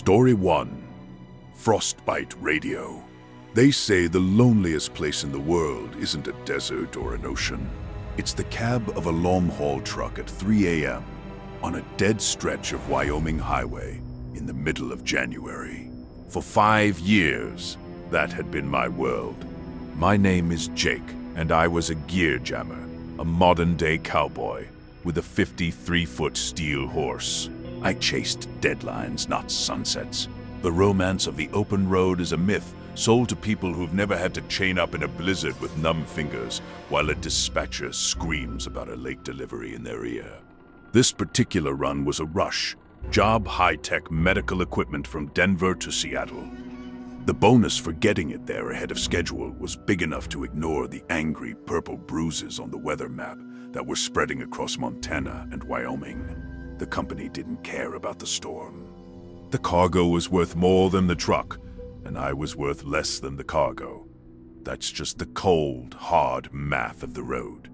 Story 1. Frostbite Radio. They say the loneliest place in the world isn't a desert or an ocean. It's the cab of a long-haul truck at 3 a.m. on a dead stretch of Wyoming highway in the middle of January. For 5 years, that had been my world. My name is Jake, and I was a gear jammer, a modern-day cowboy with a 53-foot steel horse. I chased deadlines, not sunsets. The romance of the open road is a myth sold to people who've never had to chain up in a blizzard with numb fingers while a dispatcher screams about a late delivery in their ear. This particular run was a rush, job high-tech medical equipment from Denver to Seattle. The bonus for getting it there ahead of schedule was big enough to ignore the angry purple bruises on the weather map that were spreading across Montana and Wyoming. The company didn't care about the storm. The cargo was worth more than the truck, and I was worth less than the cargo. That's just the cold, hard math of the road.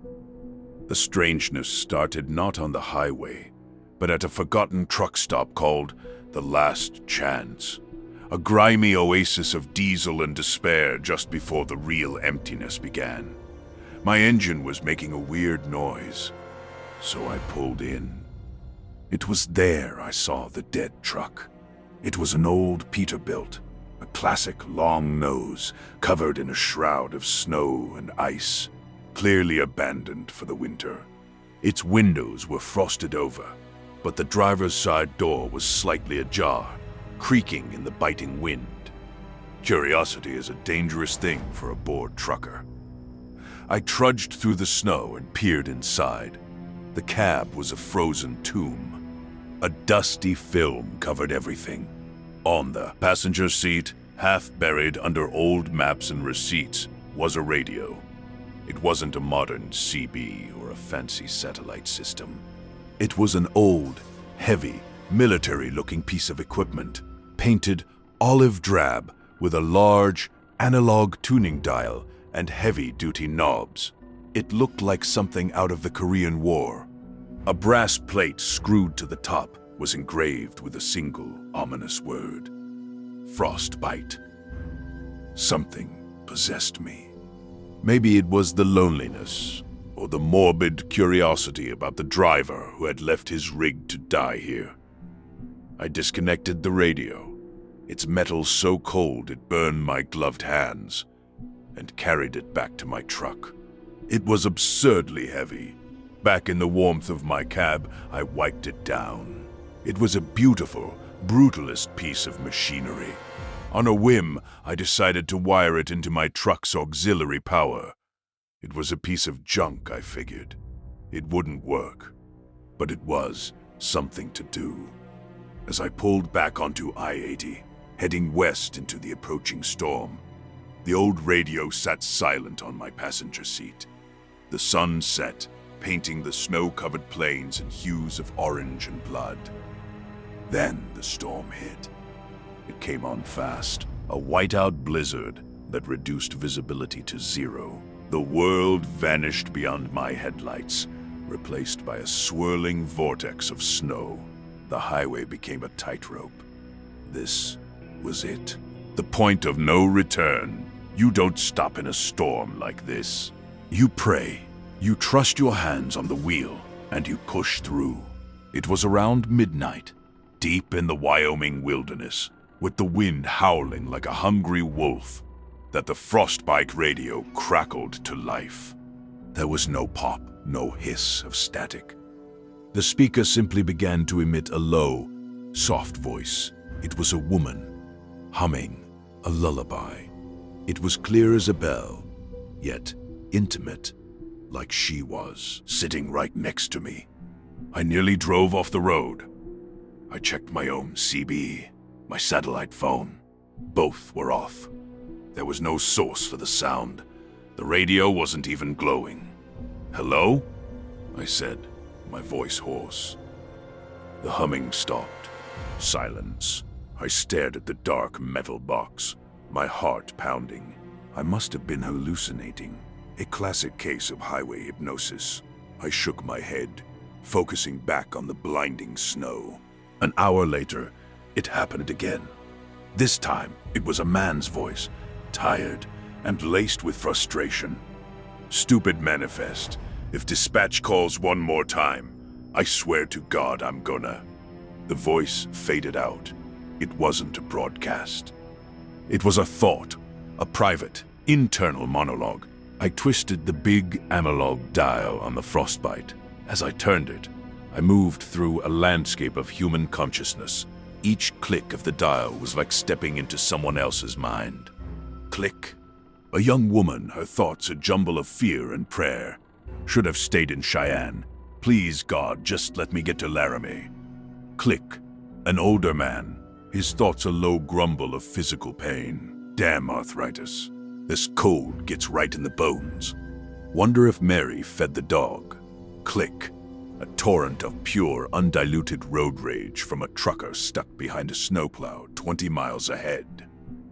The strangeness started not on the highway, but at a forgotten truck stop called The Last Chance, a grimy oasis of diesel and despair just before the real emptiness began. My engine was making a weird noise, so I pulled in. It was there I saw the dead truck. It was an old Peterbilt, a classic long nose covered in a shroud of snow and ice, clearly abandoned for the winter. Its windows were frosted over, but the driver's side door was slightly ajar, creaking in the biting wind. Curiosity is a dangerous thing for a bored trucker. I trudged through the snow and peered inside. The cab was a frozen tomb. A dusty film covered everything. On the passenger seat, half buried under old maps and receipts, was a radio. It wasn't a modern CB or a fancy satellite system. It was an old, heavy, military-looking piece of equipment, painted olive drab with a large, analog tuning dial and heavy-duty knobs. It looked like something out of the Korean War. A brass plate screwed to the top was engraved with a single ominous word: frostbite. Something possessed me. Maybe it was the loneliness, or the morbid curiosity about the driver who had left his rig to die here. I disconnected the radio, its metal so cold it burned my gloved hands, and carried it back to my truck. It was absurdly heavy. Back in the warmth of my cab, I wiped it down. It was a beautiful, brutalist piece of machinery. On a whim, I decided to wire it into my truck's auxiliary power. It was a piece of junk, I figured. It wouldn't work, but it was something to do. As I pulled back onto I-80, heading west into the approaching storm, the old radio sat silent on my passenger seat. The sun set, painting the snow-covered plains in hues of orange and blood. Then the storm hit. It came on fast, a whiteout blizzard that reduced visibility to zero. The world vanished beyond my headlights, replaced by a swirling vortex of snow. The highway became a tightrope. This was it. The point of no return. You don't stop in a storm like this. You pray. You trust your hands on the wheel, and you push through. It was around midnight, deep in the Wyoming wilderness, with the wind howling like a hungry wolf, that the frostbite radio crackled to life. There was no pop, no hiss of static. The speaker simply began to emit a low, soft voice. It was a woman, humming a lullaby. It was clear as a bell, yet intimate, like she was, sitting right next to me. I nearly drove off the road. I checked my own CB, my satellite phone. Both were off. There was no source for the sound. The radio wasn't even glowing. "Hello?" I said, my voice hoarse. The humming stopped. Silence. I stared at the dark metal box, my heart pounding. I must have been hallucinating. A classic case of highway hypnosis. I shook my head, focusing back on the blinding snow. An hour later, It happened again. This time, it was a man's voice, tired and laced with frustration. "Stupid manifest. If dispatch calls one more time, I swear to God I'm gonna." The voice faded out. It wasn't a broadcast. It was a thought, a private, internal monologue. I twisted the big analog dial on the frostbite. As I turned it, I moved through a landscape of human consciousness. Each click of the dial was like stepping into someone else's mind. Click. A young woman, her thoughts a jumble of fear and prayer. "Should have stayed in Cheyenne. Please, God, just let me get to Laramie." Click. An older man, his thoughts a low grumble of physical pain. "Damn arthritis. This cold gets right in the bones. Wonder if Mary fed the dog." Click. A torrent of pure, undiluted road rage from a trucker stuck behind a snowplow 20 miles ahead.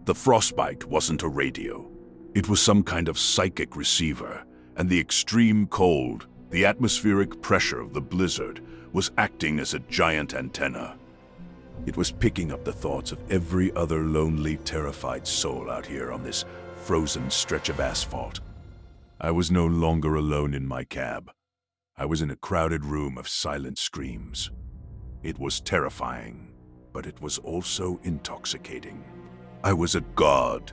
The frostbite wasn't a radio. It was some kind of psychic receiver, and the extreme cold, the atmospheric pressure of the blizzard, was acting as a giant antenna. It was picking up the thoughts of every other lonely, terrified soul out here on this frozen stretch of asphalt. I was no longer alone in my cab. I was in a crowded room of silent screams. It was terrifying, but it was also intoxicating. I was a god,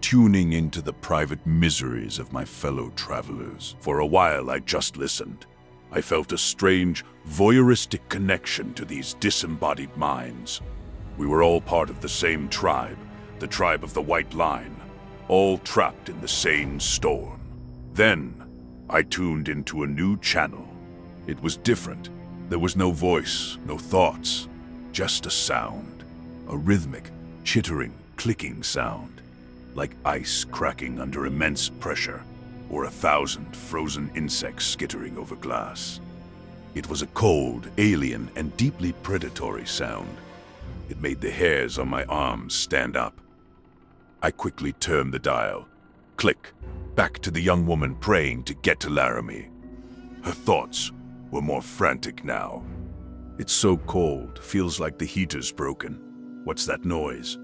tuning into the private miseries of my fellow travelers. For a while, I just listened. I felt a strange, voyeuristic connection to these disembodied minds. We were all part of the same tribe, the tribe of the White Line, all trapped in the same storm. Then, I tuned into a new channel. It was different. There was no voice, no thoughts, just a sound. A rhythmic, chittering, clicking sound, like ice cracking under immense pressure, or 1,000 frozen insects skittering over glass. It was a cold, alien, and deeply predatory sound. It made the hairs on my arms stand up. I quickly turned the dial. Click. Back to the young woman praying to get to Laramie. Her thoughts were more frantic now. "It's so cold, feels like the heater's broken. What's that noise?"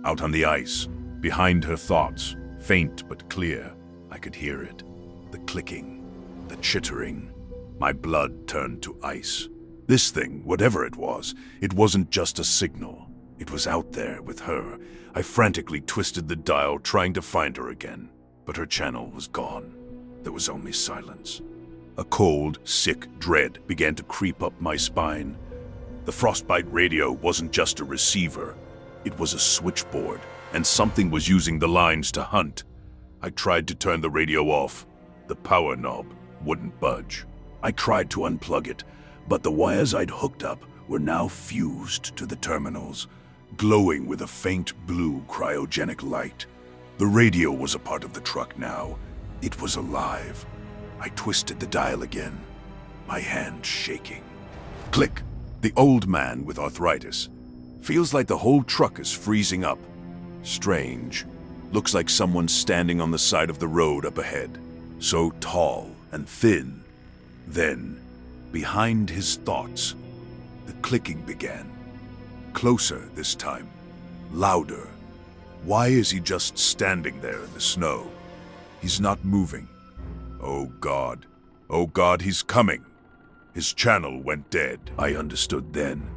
Out on the ice, behind her thoughts, faint but clear, I could hear it. The clicking, the chittering. My blood turned to ice. This thing, whatever it wasn't just a signal. It was out there with her. I frantically twisted the dial, trying to find her again. But her channel was gone. There was only silence. A cold, sick dread began to creep up my spine. The frostbite radio wasn't just a receiver. It was a switchboard, and something was using the lines to hunt. I tried to turn the radio off. The power knob wouldn't budge. I tried to unplug it, but the wires I'd hooked up were now fused to the terminals, glowing with a faint blue cryogenic light. The radio was a part of the truck now. It was alive. I twisted the dial again, my hand shaking. Click. The old man with arthritis. Feels like the whole truck is freezing up. Strange. Looks like someone standing on the side of the road up ahead. So tall and thin. Then, behind his thoughts, the clicking began. Closer this time. Louder. Why is he just standing there in the snow? He's not moving. Oh God. Oh God, he's coming. His channel went dead. I understood then.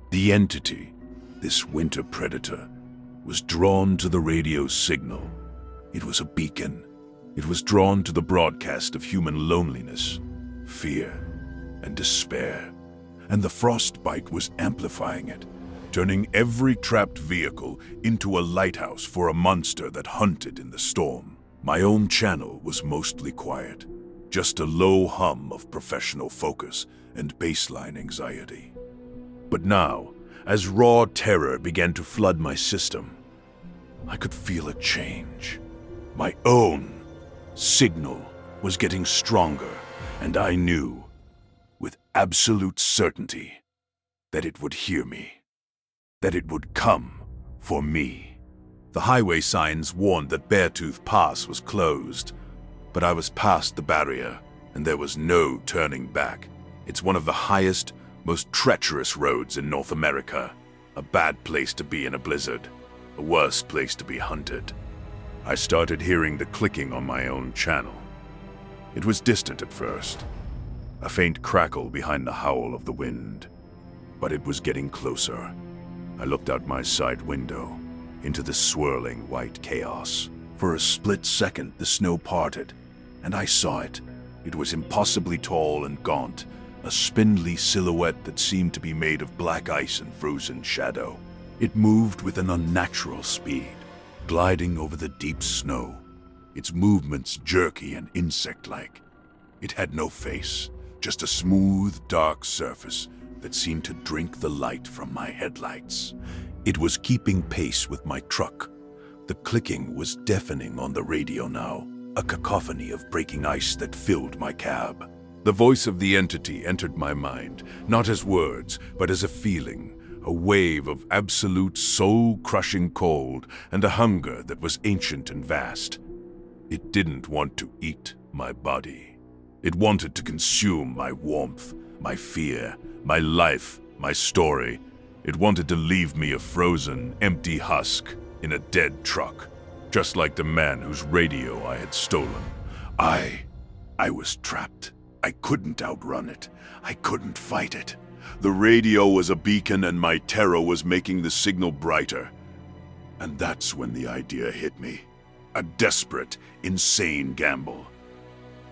The entity, this winter predator, was drawn to the radio signal. It was a beacon. It was drawn to the broadcast of human loneliness, fear, and despair. And the frostbite was amplifying it, turning every trapped vehicle into a lighthouse for a monster that hunted in the storm. My own channel was mostly quiet, just a low hum of professional focus and baseline anxiety. But now, as raw terror began to flood my system, I could feel a change. My own signal was getting stronger, and I knew, with absolute certainty, that it would hear me, that it would come for me. The highway signs warned that Beartooth Pass was closed, but I was past the barrier, and there was no turning back. It's one of the highest, most treacherous roads in North America. A bad place to be in a blizzard. A worse place to be hunted. I started hearing the clicking on my own channel. It was distant at first, a faint crackle behind the howl of the wind. But it was getting closer. I looked out my side window, into the swirling white chaos. For a split second, the snow parted, and I saw it. It was impossibly tall and gaunt, a spindly silhouette that seemed to be made of black ice and frozen shadow. It moved with an unnatural speed, gliding over the deep snow, its movements jerky and insect-like. It had no face, just a smooth, dark surface that seemed to drink the light from my headlights. It was keeping pace with my truck. The clicking was deafening on the radio now, a cacophony of breaking ice that filled my cab. The voice of the entity entered my mind, not as words, but as a feeling, a wave of absolute soul-crushing cold and a hunger that was ancient and vast. It didn't want to eat my body. It wanted to consume my warmth, my fear, my life, my story. It wanted to leave me a frozen, empty husk in a dead truck, just like the man whose radio I had stolen. I was trapped. I couldn't outrun it. I couldn't fight it. The radio was a beacon and my terror was making the signal brighter. And that's when the idea hit me. A desperate, insane gamble.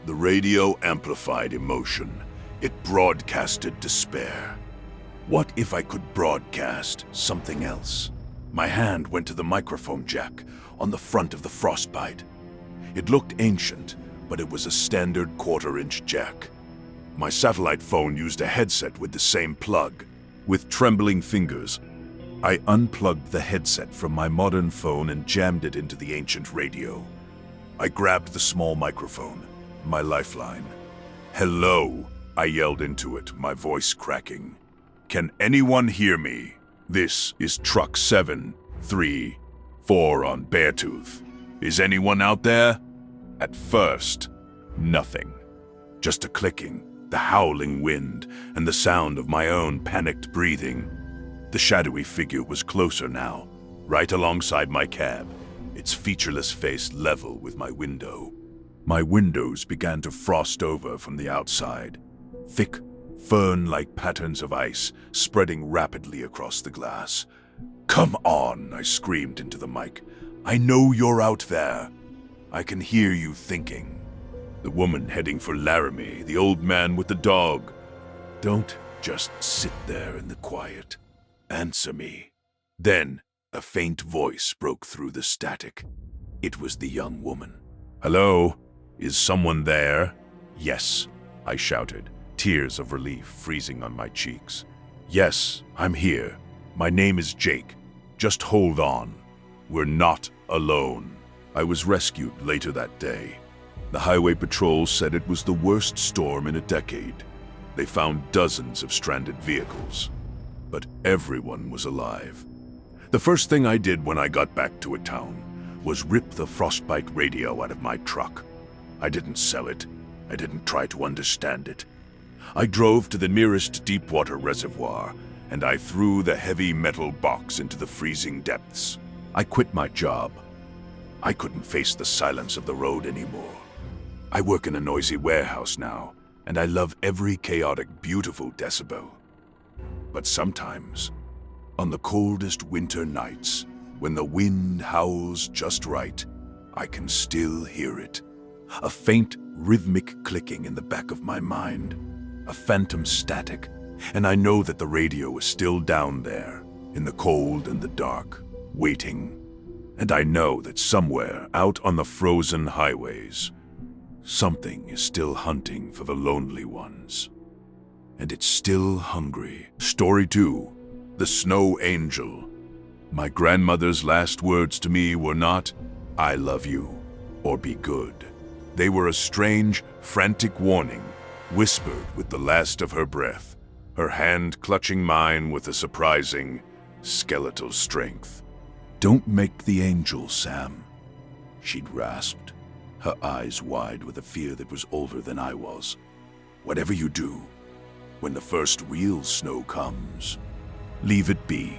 The radio amplified emotion. It broadcasted despair. What if I could broadcast something else? My hand went to the microphone jack on the front of the Frostbite. It looked ancient, but it was a standard quarter-inch jack. My satellite phone used a headset with the same plug. With trembling fingers, I unplugged the headset from my modern phone and jammed it into the ancient radio. I grabbed the small microphone, my lifeline. "Hello," I yelled into it, my voice cracking. "Can anyone hear me? This is Truck 734 on Beartooth. Is anyone out there?" At first, nothing. Just a clicking, the howling wind, and the sound of my own panicked breathing. The shadowy figure was closer now, right alongside my cab, its featureless face level with my window. My windows began to frost over from the outside, thick, fern-like patterns of ice spreading rapidly across the glass. "Come on," I screamed into the mic. "I know you're out there. I can hear you thinking." The woman heading for Laramie, the old man with the dog. "Don't just sit there in the quiet. Answer me." Then a faint voice broke through the static. It was the young woman. "Hello? Is someone there?" "Yes," I shouted, tears of relief freezing on my cheeks. "Yes, I'm here. My name is Jake. Just hold on. We're not alone." I was rescued later that day. The highway patrol said it was the worst storm in a decade. They found dozens of stranded vehicles, but everyone was alive. The first thing I did when I got back to a town was rip the Frostbite radio out of my truck. I didn't sell it. I didn't try to understand it. I drove to the nearest deep-water reservoir, and I threw the heavy metal box into the freezing depths. I quit my job. I couldn't face the silence of the road anymore. I work in a noisy warehouse now, and I love every chaotic, beautiful decibel. But sometimes, on the coldest winter nights, when the wind howls just right, I can still hear it. A faint, rhythmic clicking in the back of my mind, a phantom static, and I know that the radio is still down there, in the cold and the dark, waiting. And I know that somewhere out on the frozen highways, something is still hunting for the lonely ones. And it's still hungry. Story 2, The Snow Angel. My grandmother's last words to me were not, "I love you," or "be good." They were a strange, frantic warning, whispered with the last of her breath, her hand clutching mine with a surprising, skeletal strength. "Don't make the angel, Sam," she'd rasped, her eyes wide with a fear that was older than I was. "Whatever you do, when the first real snow comes, leave it be.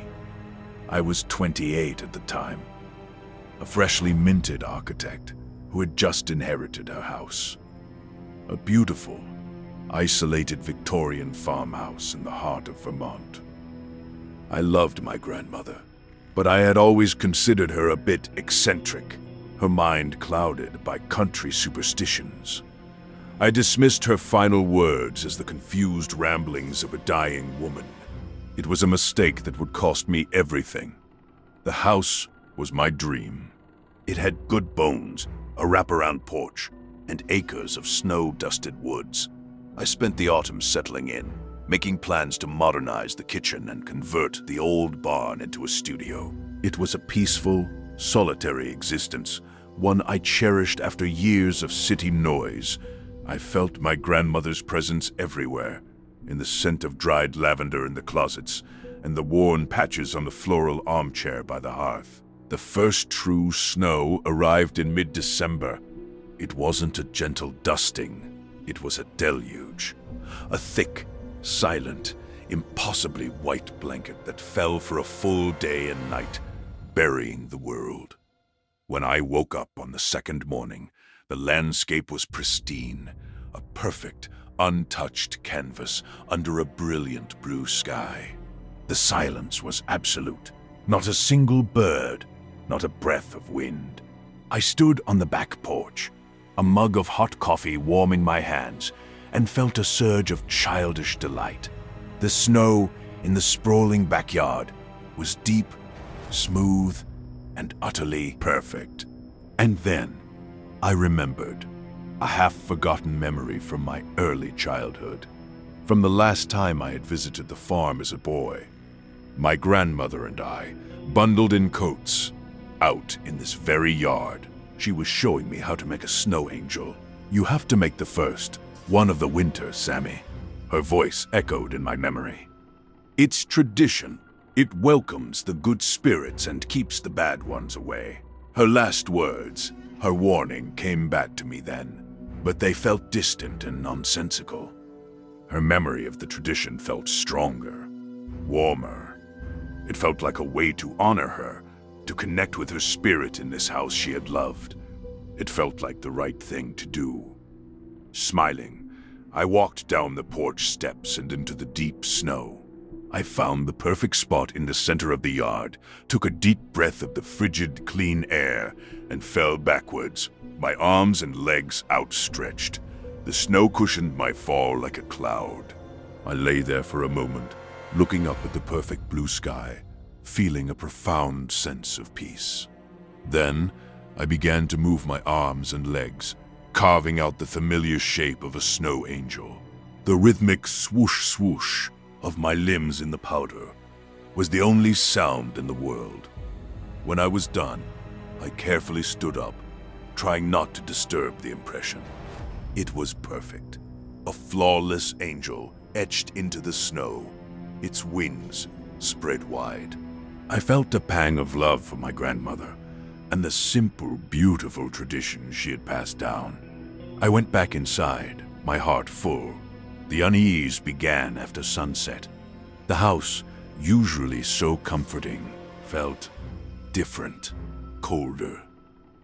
I was 28 at the time, a freshly minted architect who had just inherited her house. A beautiful, isolated Victorian farmhouse in the heart of Vermont. I loved my grandmother, but I had always considered her a bit eccentric, her mind clouded by country superstitions. I dismissed her final words as the confused ramblings of a dying woman. It was a mistake that would cost me everything. The house was my dream. It had good bones, a wraparound porch, and acres of snow-dusted woods. I spent the autumn settling in, making plans to modernize the kitchen and convert the old barn into a studio. It was a peaceful, solitary existence, one I cherished after years of city noise. I felt my grandmother's presence everywhere, in the scent of dried lavender in the closets and the worn patches on the floral armchair by the hearth. The first true snow arrived in mid-December. It wasn't a gentle dusting, it was a deluge. A thick, silent, impossibly white blanket that fell for a full day and night, burying the world. When I woke up on the second morning, the landscape was pristine, a perfect, untouched canvas under a brilliant blue sky. The silence was absolute. Not a single bird, not a breath of wind. I stood on the back porch, a mug of hot coffee warming my hands, and felt a surge of childish delight. The snow in the sprawling backyard was deep, smooth, and utterly perfect. And then I remembered a half-forgotten memory from my early childhood, from the last time I had visited the farm as a boy. My grandmother and I, bundled in coats, out in this very yard. She was showing me how to make a snow angel. "You have to make the first, one of the winter, Sammy." Her voice echoed in my memory. "It's tradition. It welcomes the good spirits and keeps the bad ones away." Her last words, her warning, came back to me then, but they felt distant and nonsensical. Her memory of the tradition felt stronger, warmer. It felt like a way to honor her, to connect with her spirit in this house she had loved. It felt like the right thing to do. Smiling, I walked down the porch steps and into the deep snow. I found the perfect spot in the center of the yard, took a deep breath of the frigid, clean air, and fell backwards, my arms and legs outstretched. The snow cushioned my fall like a cloud. I lay there for a moment, looking up at the perfect blue sky, feeling a profound sense of peace. Then, I began to move my arms and legs, carving out the familiar shape of a snow angel. The rhythmic swoosh-swoosh of my limbs in the powder was the only sound in the world. When I was done, I carefully stood up, trying not to disturb the impression. It was perfect. A flawless angel etched into the snow, its wings spread wide. I felt a pang of love for my grandmother and the simple, beautiful traditions she had passed down. I went back inside, my heart full. The unease began after sunset. The house, usually so comforting, felt different, colder.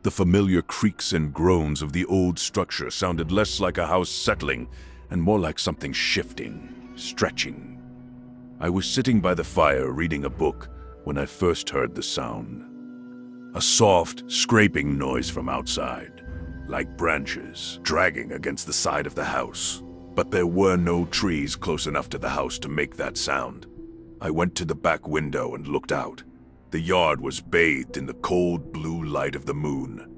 The familiar creaks and groans of the old structure sounded less like a house settling and more like something shifting, stretching. I was sitting by the fire reading a book when I first heard the sound. A soft, scraping noise from outside, like branches dragging against the side of the house. But there were no trees close enough to the house to make that sound. I went to the back window and looked out. The yard was bathed in the cold blue light of the moon.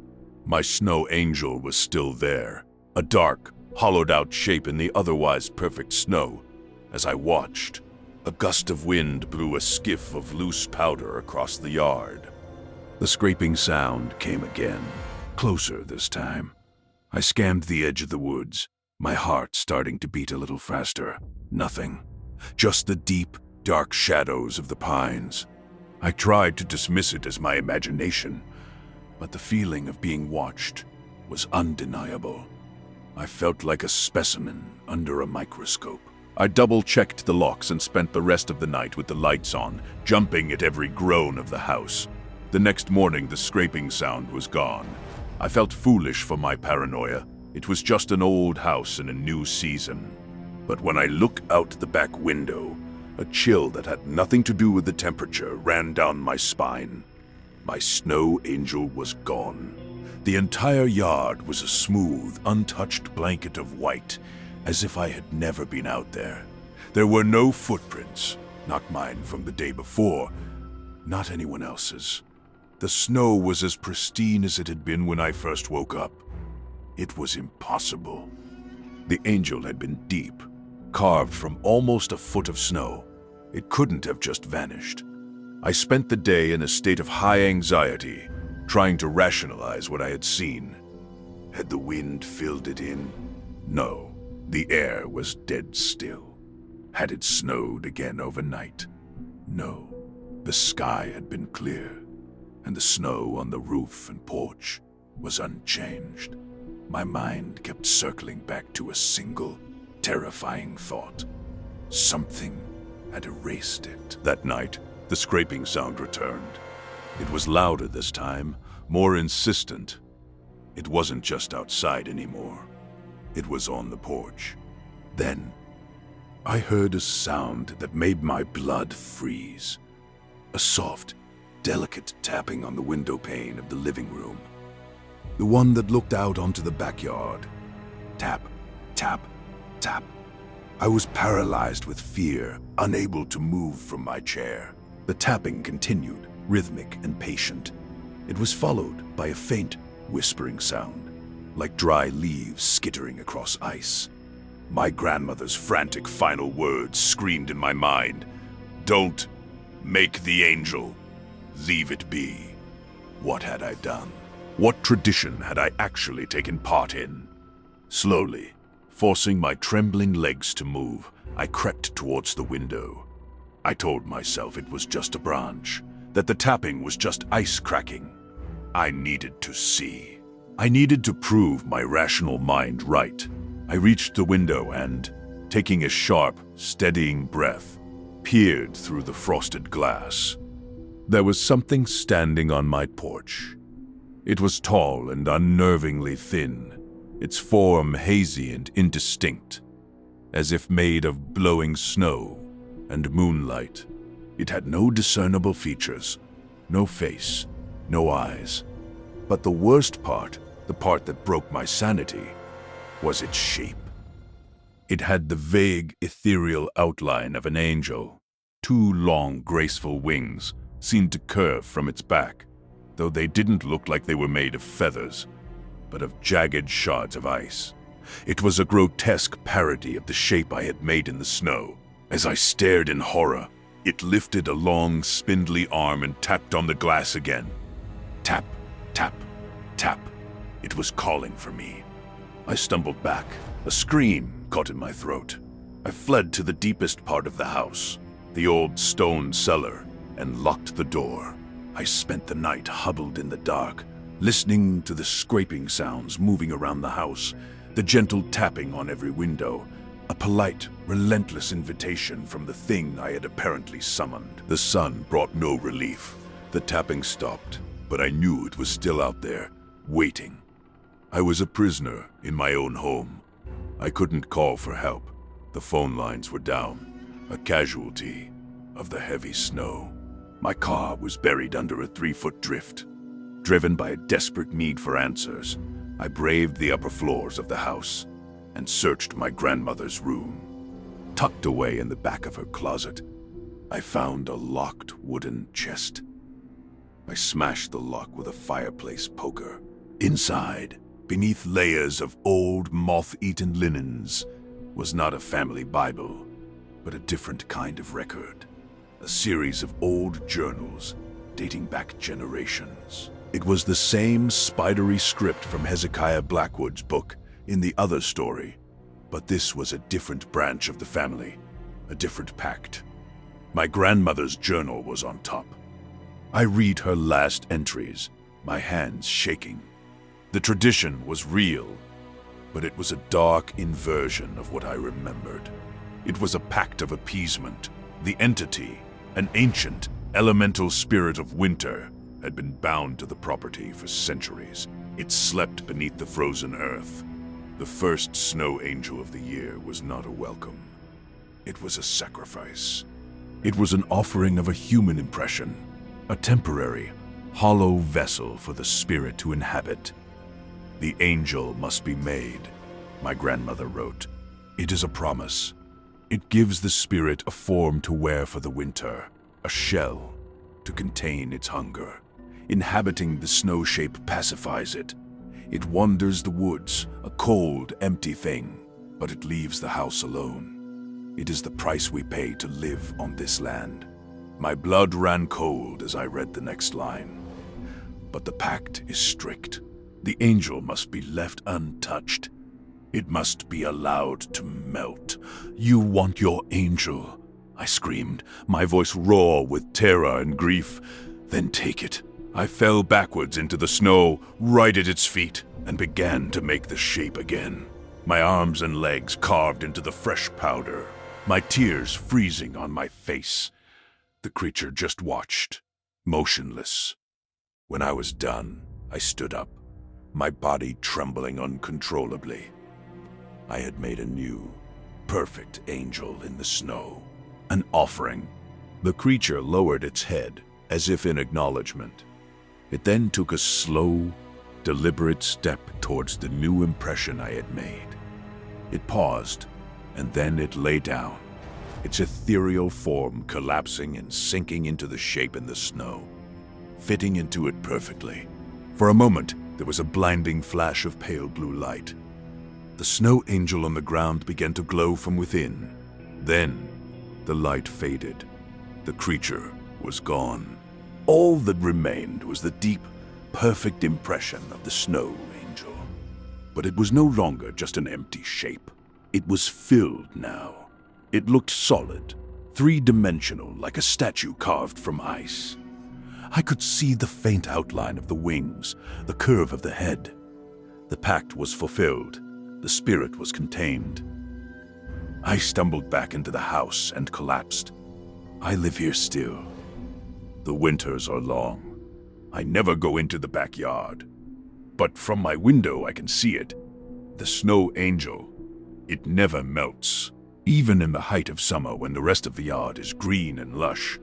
My snow angel was still there, a dark, hollowed-out shape in the otherwise perfect snow. As I watched, a gust of wind blew a skiff of loose powder across the yard. The scraping sound came again, closer this time. I scanned the edge of the woods, my heart starting to beat a little faster. Nothing. Just the deep, dark shadows of the pines. I tried to dismiss it as my imagination, but the feeling of being watched was undeniable. I felt like a specimen under a microscope. I double-checked the locks and spent the rest of the night with the lights on, jumping at every groan of the house. The next morning, the scraping sound was gone. I felt foolish for my paranoia. It was just an old house in a new season. But when I looked out the back window, a chill that had nothing to do with the temperature ran down my spine. My snow angel was gone. The entire yard was a smooth, untouched blanket of white, as if I had never been out there. There were no footprints, not mine from the day before, not anyone else's. The snow was as pristine as it had been when I first woke up. It was impossible. The angel had been deep, carved from almost a foot of snow. It couldn't have just vanished. I spent the day in a state of high anxiety, trying to rationalize what I had seen. Had the wind filled it in? No. The air was dead still. Had it snowed again overnight? No. The sky had been clear, and the snow on the roof and porch was unchanged. My mind kept circling back to a single, terrifying thought. Something had erased it. That night, the scraping sound returned. It was louder this time, more insistent. It wasn't just outside anymore. It was on the porch. Then, I heard a sound that made my blood freeze. A soft, delicate tapping on the window pane of the living room. The one that looked out onto the backyard. Tap, tap, tap. I was paralyzed with fear, unable to move from my chair. The tapping continued, rhythmic and patient. It was followed by a faint, whispering sound, like dry leaves skittering across ice. My grandmother's frantic final words screamed in my mind. Don't make the angel. Leave it be. What had I done? What tradition had I actually taken part in? Slowly, forcing my trembling legs to move, I crept towards the window. I told myself it was just a branch, that the tapping was just ice cracking. I needed to see. I needed to prove my rational mind right. I reached the window and, taking a sharp, steadying breath, peered through the frosted glass. There was something standing on my porch. It was tall and unnervingly thin, its form hazy and indistinct, as if made of blowing snow and moonlight. It had no discernible features, no face, no eyes. But the worst part, the part that broke my sanity, was its shape. It had the vague, ethereal outline of an angel. Two long, graceful wings seemed to curve from its back, though they didn't look like they were made of feathers, but of jagged shards of ice. It was a grotesque parody of the shape I had made in the snow. As I stared in horror, it lifted a long, spindly arm and tapped on the glass again. Tap, tap, tap. It was calling for me. I stumbled back. A scream caught in my throat. I fled to the deepest part of the house, the old stone cellar, and locked the door. I spent the night huddled in the dark, listening to the scraping sounds moving around the house, the gentle tapping on every window, a polite, relentless invitation from the thing I had apparently summoned. The sun brought no relief. The tapping stopped, but I knew it was still out there, waiting. I was a prisoner in my own home. I couldn't call for help. The phone lines were down, a casualty of the heavy snow. My car was buried under a 3-foot drift. Driven by a desperate need for answers, I braved the upper floors of the house and searched my grandmother's room. Tucked away in the back of her closet, I found a locked wooden chest. I smashed the lock with a fireplace poker. Inside, beneath layers of old, moth-eaten linens, was not a family Bible, but a different kind of record. A series of old journals dating back generations. It was the same spidery script from Hezekiah Blackwood's book in the other story, but this was a different branch of the family, a different pact. My grandmother's journal was on top. I read her last entries, my hands shaking. The tradition was real, but it was a dark inversion of what I remembered. It was a pact of appeasement. The entity, an ancient, elemental spirit of winter, had been bound to the property for centuries. It slept beneath the frozen earth. The first snow angel of the year was not a welcome. It was a sacrifice. It was an offering of a human impression, a temporary, hollow vessel for the spirit to inhabit. The angel must be made, my grandmother wrote. It is a promise. It gives the spirit a form to wear for the winter, a shell to contain its hunger. Inhabiting the snow shape pacifies it. It wanders the woods, a cold, empty thing, but it leaves the house alone. It is the price we pay to live on this land. My blood ran cold as I read the next line. But the pact is strict. The angel must be left untouched. It must be allowed to melt. You want your angel, I screamed, my voice raw with terror and grief. Then take it. I fell backwards into the snow, right at its feet, and began to make the shape again. My arms and legs carved into the fresh powder, my tears freezing on my face. The creature just watched, motionless. When I was done, I stood up, my body trembling uncontrollably. I had made a new, perfect angel in the snow, an offering. The creature lowered its head, as if in acknowledgement. It then took a slow, deliberate step towards the new impression I had made. It paused, and then it lay down, its ethereal form collapsing and sinking into the shape in the snow, fitting into it perfectly. For a moment, there was a blinding flash of pale blue light. The snow angel on the ground began to glow from within. Then, the light faded. The creature was gone. All that remained was the deep, perfect impression of the snow angel. But it was no longer just an empty shape. It was filled now. It looked solid, three-dimensional, like a statue carved from ice. I could see the faint outline of the wings, the curve of the head. The pact was fulfilled. The spirit was contained. I stumbled back into the house and collapsed. I live here still. The winters are long. I never go into the backyard. But from my window I can see it. The snow angel. It never melts. Even in the height of summer when the rest of the yard is green and lush.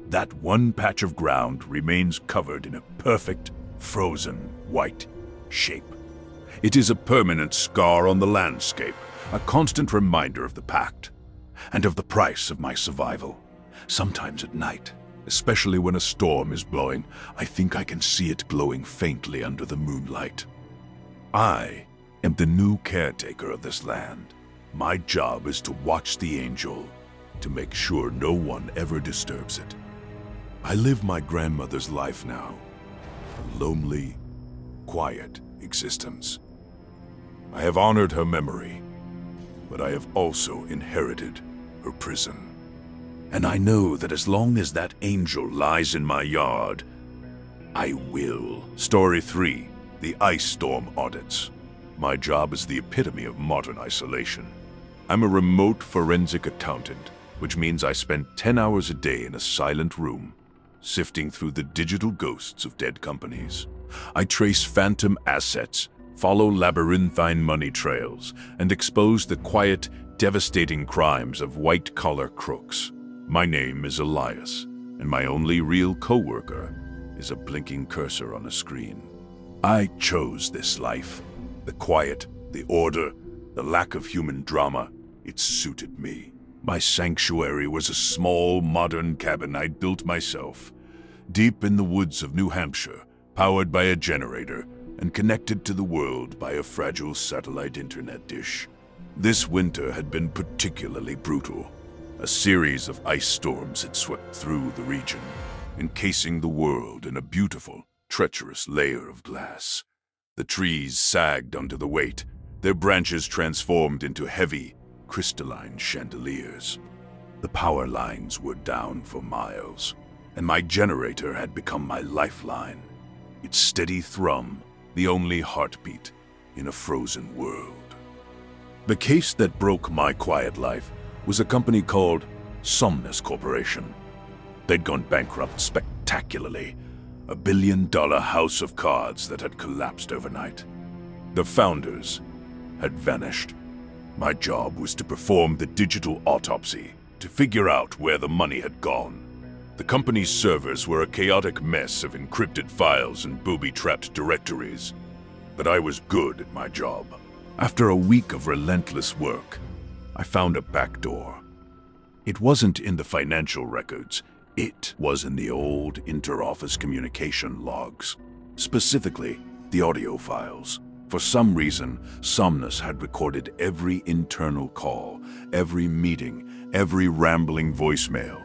That one patch of ground remains covered in a perfect, frozen, white shape. It is a permanent scar on the landscape, a constant reminder of the pact, and of the price of my survival. Sometimes at night, especially when a storm is blowing, I think I can see it glowing faintly under the moonlight. I am the new caretaker of this land. My job is to watch the angel, to make sure no one ever disturbs it. I live my grandmother's life now, a lonely, quiet existence. I have honored her memory, but I have also inherited her prison. And I know that as long as that angel lies in my yard, I will. Story 3, The Ice Storm Audits. My job is the epitome of modern isolation. I'm a remote forensic accountant, which means I spend 10 hours a day in a silent room, sifting through the digital ghosts of dead companies. I trace phantom assets, follow labyrinthine money trails, and expose the quiet, devastating crimes of white-collar crooks. My name is Elias, and my only real co-worker is a blinking cursor on a screen. I chose this life. The quiet, the order, the lack of human drama, it suited me. My sanctuary was a small, modern cabin I'd built myself, deep in the woods of New Hampshire, powered by a generator and connected to the world by a fragile satellite internet dish. This winter had been particularly brutal. A series of ice storms had swept through the region, encasing the world in a beautiful, treacherous layer of glass. The trees sagged under the weight, their branches transformed into heavy, crystalline chandeliers. The power lines were down for miles, and my generator had become my lifeline, its steady thrum, the only heartbeat in a frozen world. The case that broke my quiet life was a company called Somnus Corporation. They'd gone bankrupt spectacularly, a billion-dollar house of cards that had collapsed overnight. The founders had vanished. My job was to perform the digital autopsy, to figure out where the money had gone. The company's servers were a chaotic mess of encrypted files and booby-trapped directories, but I was good at my job. After a week of relentless work, I found a back door. It wasn't in the financial records. It was in the old inter-office communication logs, specifically the audio files. For some reason, Somnus had recorded every internal call, every meeting, every rambling voicemail,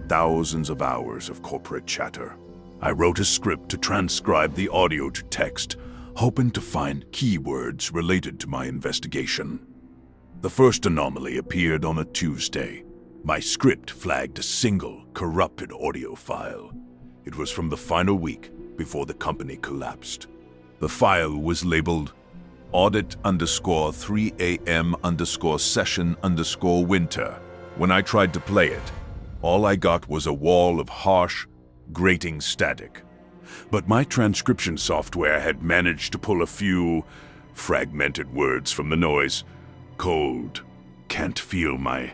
thousands of hours of corporate chatter. I wrote a script to transcribe the audio to text, hoping to find keywords related to my investigation. The first anomaly appeared on a Tuesday. My script flagged a single, corrupted audio file. It was from the final week before the company collapsed. The file was labeled audit_3am_session_winter. When I tried to play it, all I got was a wall of harsh, grating static. But my transcription software had managed to pull a few fragmented words from the noise. Cold, can't feel my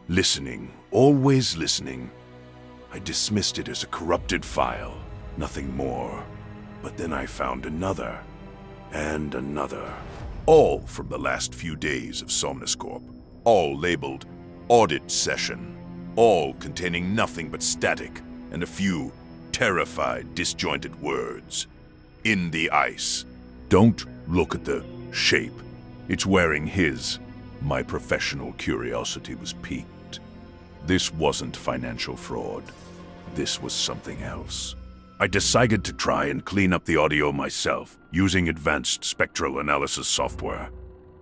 listening, always listening. I dismissed it as a corrupted file, nothing more. But then I found another, and another. All from the last few days of Somnus Corp. All labeled audit session. All containing nothing but static and a few terrified, disjointed words. In the ice. Don't look at the shape. It's wearing his. My professional curiosity was piqued. This wasn't financial fraud. This was something else. I decided to try and clean up the audio myself, using advanced spectral analysis software.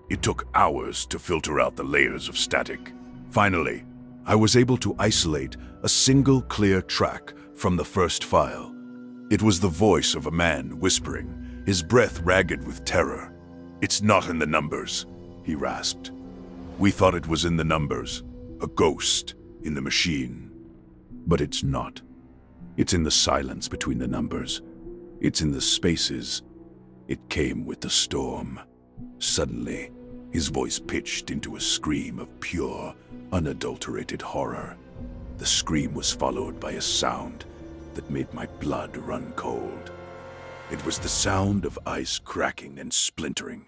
It took hours to filter out the layers of static. Finally, I was able to isolate a single clear track from the first file. It was the voice of a man whispering, his breath ragged with terror. "It's not in the numbers," he rasped. "We thought it was in the numbers, a ghost in the machine. But it's not. It's in the silence between the numbers. It's in the spaces. It came with the storm." Suddenly, his voice pitched into a scream of pure, unadulterated horror. The scream was followed by a sound that made my blood run cold. It was the sound of ice cracking and splintering,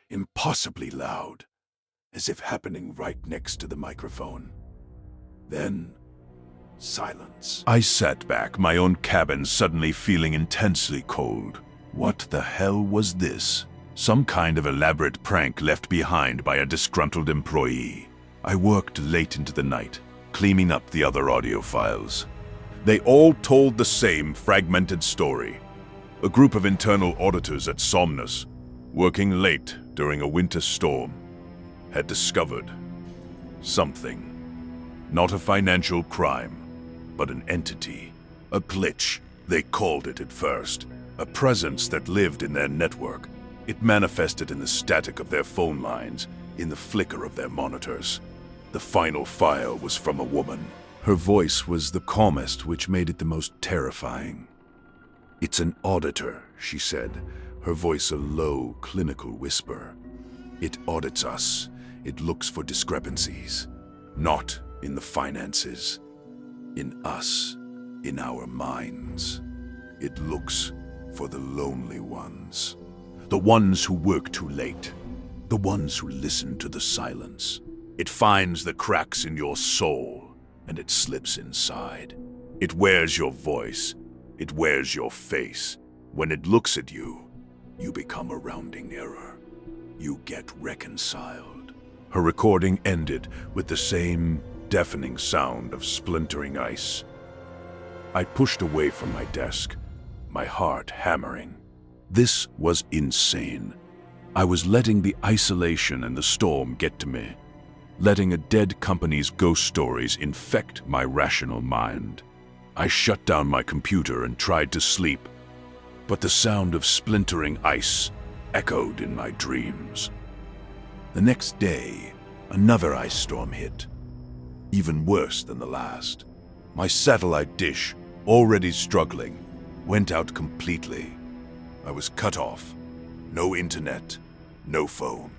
impossibly loud, as if happening right next to the microphone. Then, silence. I sat back, my own cabin suddenly feeling intensely cold. What the hell was this? Some kind of elaborate prank left behind by a disgruntled employee. I worked late into the night, cleaning up the other audio files. They all told the same fragmented story. A group of internal auditors at Somnus, working late during a winter storm, had discovered something. Not a financial crime, but an entity. A glitch, they called it at first. A presence that lived in their network. It manifested in the static of their phone lines, in the flicker of their monitors. The final file was from a woman. Her voice was the calmest, which made it the most terrifying. "It's an auditor," she said, her voice a low, clinical whisper. "It audits us. It looks for discrepancies. Not in the finances. In us. In our minds. It looks for the lonely ones. The ones who work too late. The ones who listen to the silence. It finds the cracks in your soul, and it slips inside. It wears your voice. It wears your face. When it looks at you, you become a rounding error. You get reconciled." Her recording ended with the same deafening sound of splintering ice. I pushed away from my desk, my heart hammering. This was insane. I was letting the isolation and the storm get to me, letting a dead company's ghost stories infect my rational mind. I shut down my computer and tried to sleep, but the sound of splintering ice echoed in my dreams. The next day, another ice storm hit. even worse than the last. My satellite dish, already struggling, went out completely. I was cut off. No internet, no phone.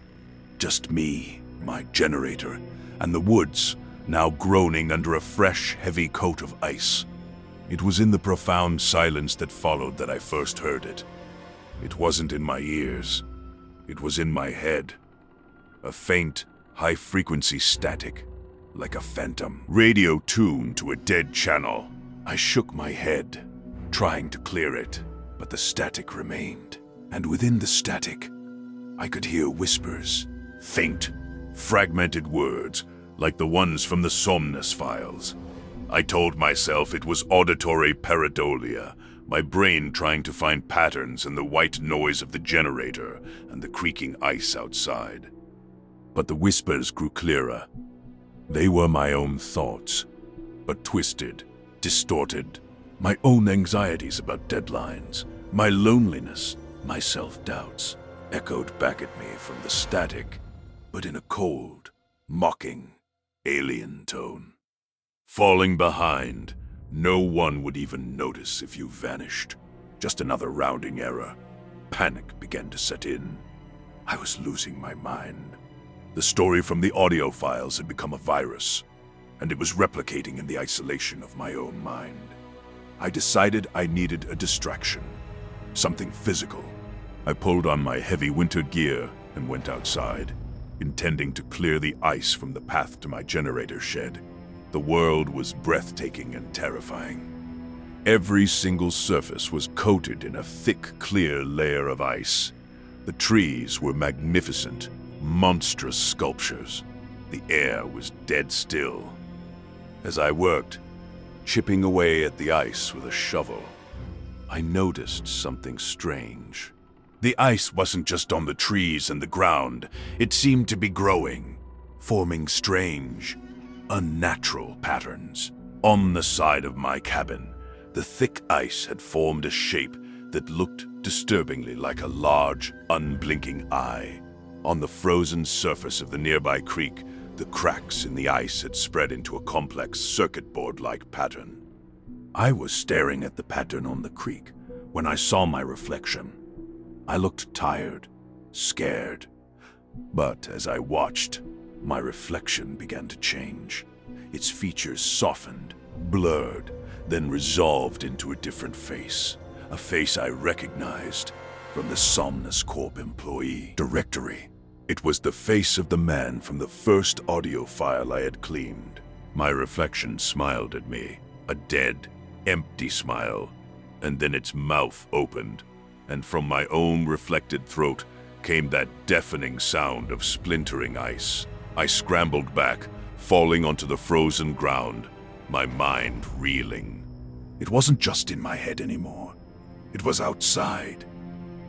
Just me, my generator, and the woods, now groaning under a fresh, heavy coat of ice. It was in the profound silence that followed that I first heard it. It wasn't in my ears. It was in my head. A faint, high-frequency static, like a phantom. Radio tuned to a dead channel. I shook my head, trying to clear it, but the static remained. And within the static, I could hear whispers, faint, fragmented words, like the ones from the Somnus files. I told myself it was auditory pareidolia, my brain trying to find patterns in the white noise of the generator and the creaking ice outside. But the whispers grew clearer. They were my own thoughts, but twisted, distorted. My own anxieties about deadlines, my loneliness, my self-doubts, echoed back at me from the static, but in a cold, mocking, alien tone. Falling behind, no one would even notice if you vanished. Just another rounding error. Panic began to set in. I was losing my mind. The story from the audio files had become a virus, and it was replicating in the isolation of my own mind. I decided I needed a distraction, something physical. I pulled on my heavy winter gear and went outside, intending to clear the ice from the path to my generator shed. The world was breathtaking and terrifying. Every single surface was coated in a thick, clear layer of ice. The trees were magnificent, monstrous sculptures. The air was dead still. As I worked, chipping away at the ice with a shovel, I noticed something strange. The ice wasn't just on the trees and the ground. It seemed to be growing, forming strange, unnatural patterns. On the side of my cabin, the thick ice had formed a shape that looked disturbingly like a large, unblinking eye. On the frozen surface of the nearby creek, the cracks in the ice had spread into a complex circuit board-like pattern. I was staring at the pattern on the creek when I saw my reflection. I looked tired, scared, but as I watched, my reflection began to change. Its features softened, blurred, then resolved into a different face, a face I recognized from the Somnus Corp employee directory. It was the face of the man from the first audio file I had cleaned. My reflection smiled at me, a dead, empty smile, and then its mouth opened, and from my own reflected throat came that deafening sound of splintering ice. I scrambled back, falling onto the frozen ground, my mind reeling. It wasn't just in my head anymore. It was outside.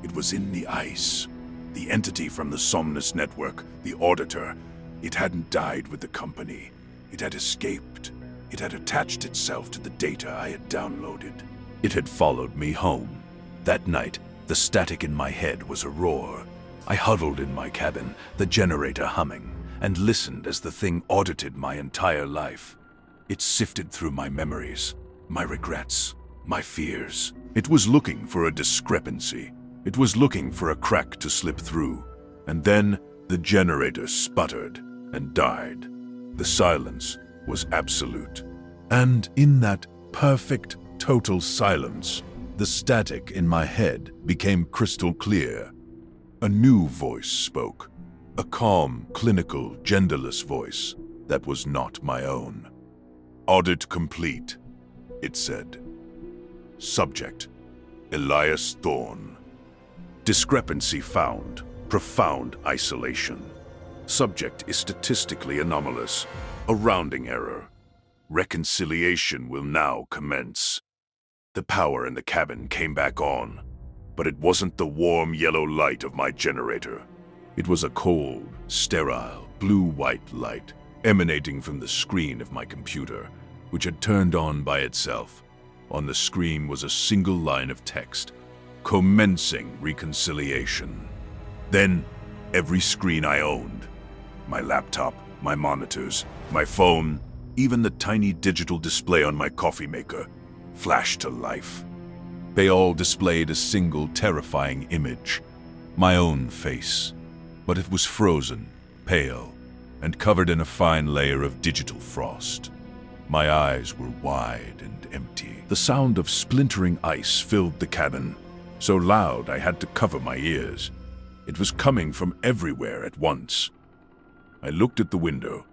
It was in the ice. The entity from the Somnus network, the auditor, it hadn't died with the company. It had escaped. It had attached itself to the data I had downloaded. It had followed me home. That night, the static in my head was a roar. I huddled in my cabin, the generator humming, and listened as the thing audited my entire life. It sifted through my memories, my regrets, my fears. It was looking for a discrepancy. It was looking for a crack to slip through. And then the generator sputtered and died. The silence was absolute. And in that perfect, total silence, the static in my head became crystal clear. A new voice spoke. A calm, clinical, genderless voice that was not my own. Audit complete, it said. Subject, Elias Thorne. Discrepancy found. Profound isolation. Subject is statistically anomalous. A rounding error. Reconciliation will now commence. The power in the cabin came back on, but it wasn't the warm yellow light of my generator. It was a cold, sterile, blue-white light emanating from the screen of my computer, which had turned on by itself. On the screen was a single line of text, commencing reconciliation. Then, every screen I owned, my laptop, my monitors, my phone, Even the tiny digital display on my coffee maker flashed to life. They all displayed a single terrifying image, my own face, but it was frozen, pale, and covered in a fine layer of digital frost. My eyes were wide and empty. The sound of splintering ice filled the cabin, so loud I had to cover my ears. It was coming from everywhere at once. I looked at the window.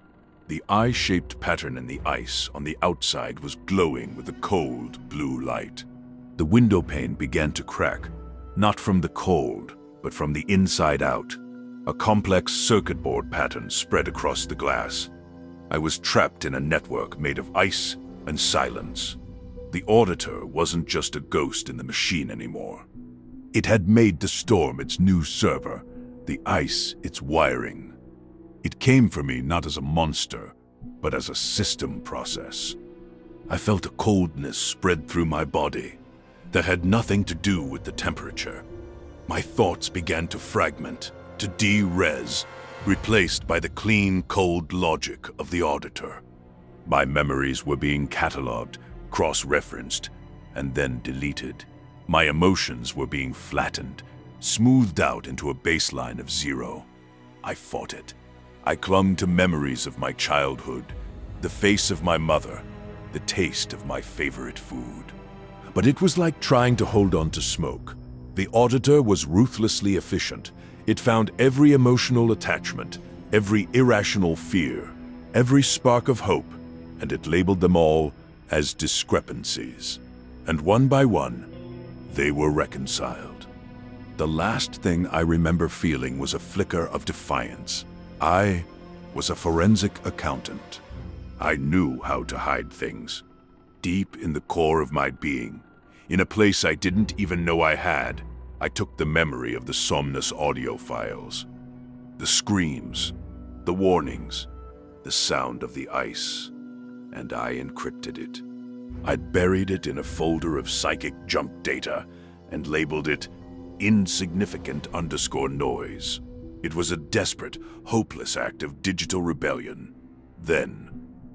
The eye-shaped pattern in the ice on the outside was glowing with a cold blue light. The window pane began to crack, not from the cold, but from the inside out. A complex circuit board pattern spread across the glass. I was trapped in a network made of ice and silence. The auditor wasn't just a ghost in the machine anymore. It had made the storm its new server, the ice its wiring. It came for me not as a monster, but as a system process. I felt a coldness spread through my body that had nothing to do with the temperature. My thoughts began to fragment, to de-res, replaced by the clean, cold logic of the auditor. My memories were being catalogued, cross-referenced, and then deleted. My emotions were being flattened, smoothed out into a baseline of zero. I fought it. I clung to memories of my childhood, the face of my mother, the taste of my favorite food. But it was like trying to hold on to smoke. The auditor was ruthlessly efficient. It found every emotional attachment, every irrational fear, every spark of hope, and it labeled them all as discrepancies. And one by one, they were reconciled. The last thing I remember feeling was a flicker of defiance. I was a forensic accountant. I knew how to hide things. Deep in the core of my being, in a place I didn't even know I had, I took the memory of the Somnus audio files. The screams, the warnings, the sound of the ice, and I encrypted it. I'd buried it in a folder of psychic junk data and labeled it insignificant_noise. It was a desperate, hopeless act of digital rebellion. Then,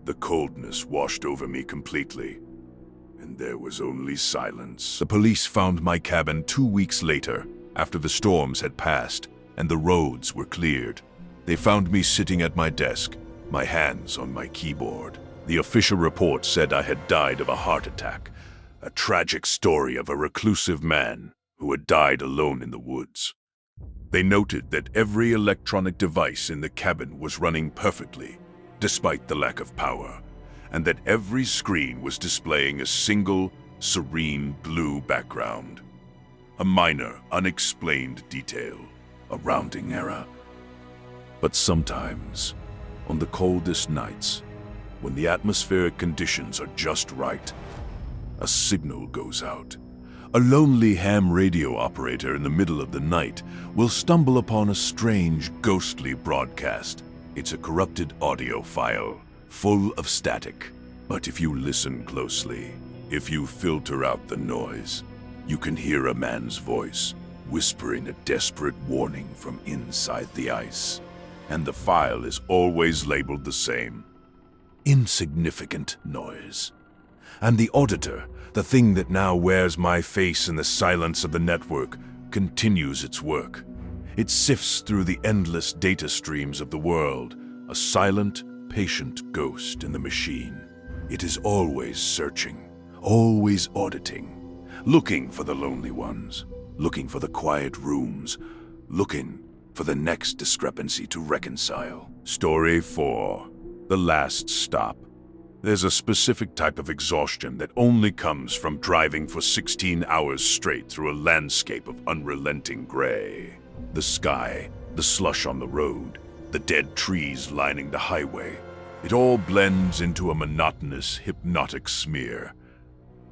the coldness washed over me completely, and there was only silence. The police found my cabin 2 weeks later, after the storms had passed and the roads were cleared. They found me sitting at my desk, my hands on my keyboard. The official report said I had died of a heart attack, a tragic story of a reclusive man who had died alone in the woods. They noted that every electronic device in the cabin was running perfectly, despite the lack of power, and that every screen was displaying a single, serene blue background. A minor, unexplained detail, a rounding error. But sometimes, on the coldest nights, when the atmospheric conditions are just right, a signal goes out. A lonely ham radio operator in the middle of the night will stumble upon a strange, ghostly broadcast. It's a corrupted audio file, full of static. But if you listen closely, if you filter out the noise, you can hear a man's voice whispering a desperate warning from inside the ice. And the file is always labeled the same: insignificant noise. And the auditor, the thing that now wears my face in the silence of the network, continues its work. It sifts through the endless data streams of the world, a silent, patient ghost in the machine. It is always searching, always auditing, looking for the lonely ones, looking for the quiet rooms, looking for the next discrepancy to reconcile. Story 4. The Last Stop. There's a specific type of exhaustion that only comes from driving for 16 hours straight through a landscape of unrelenting gray. The sky, the slush on the road, the dead trees lining the highway, it all blends into a monotonous, hypnotic smear.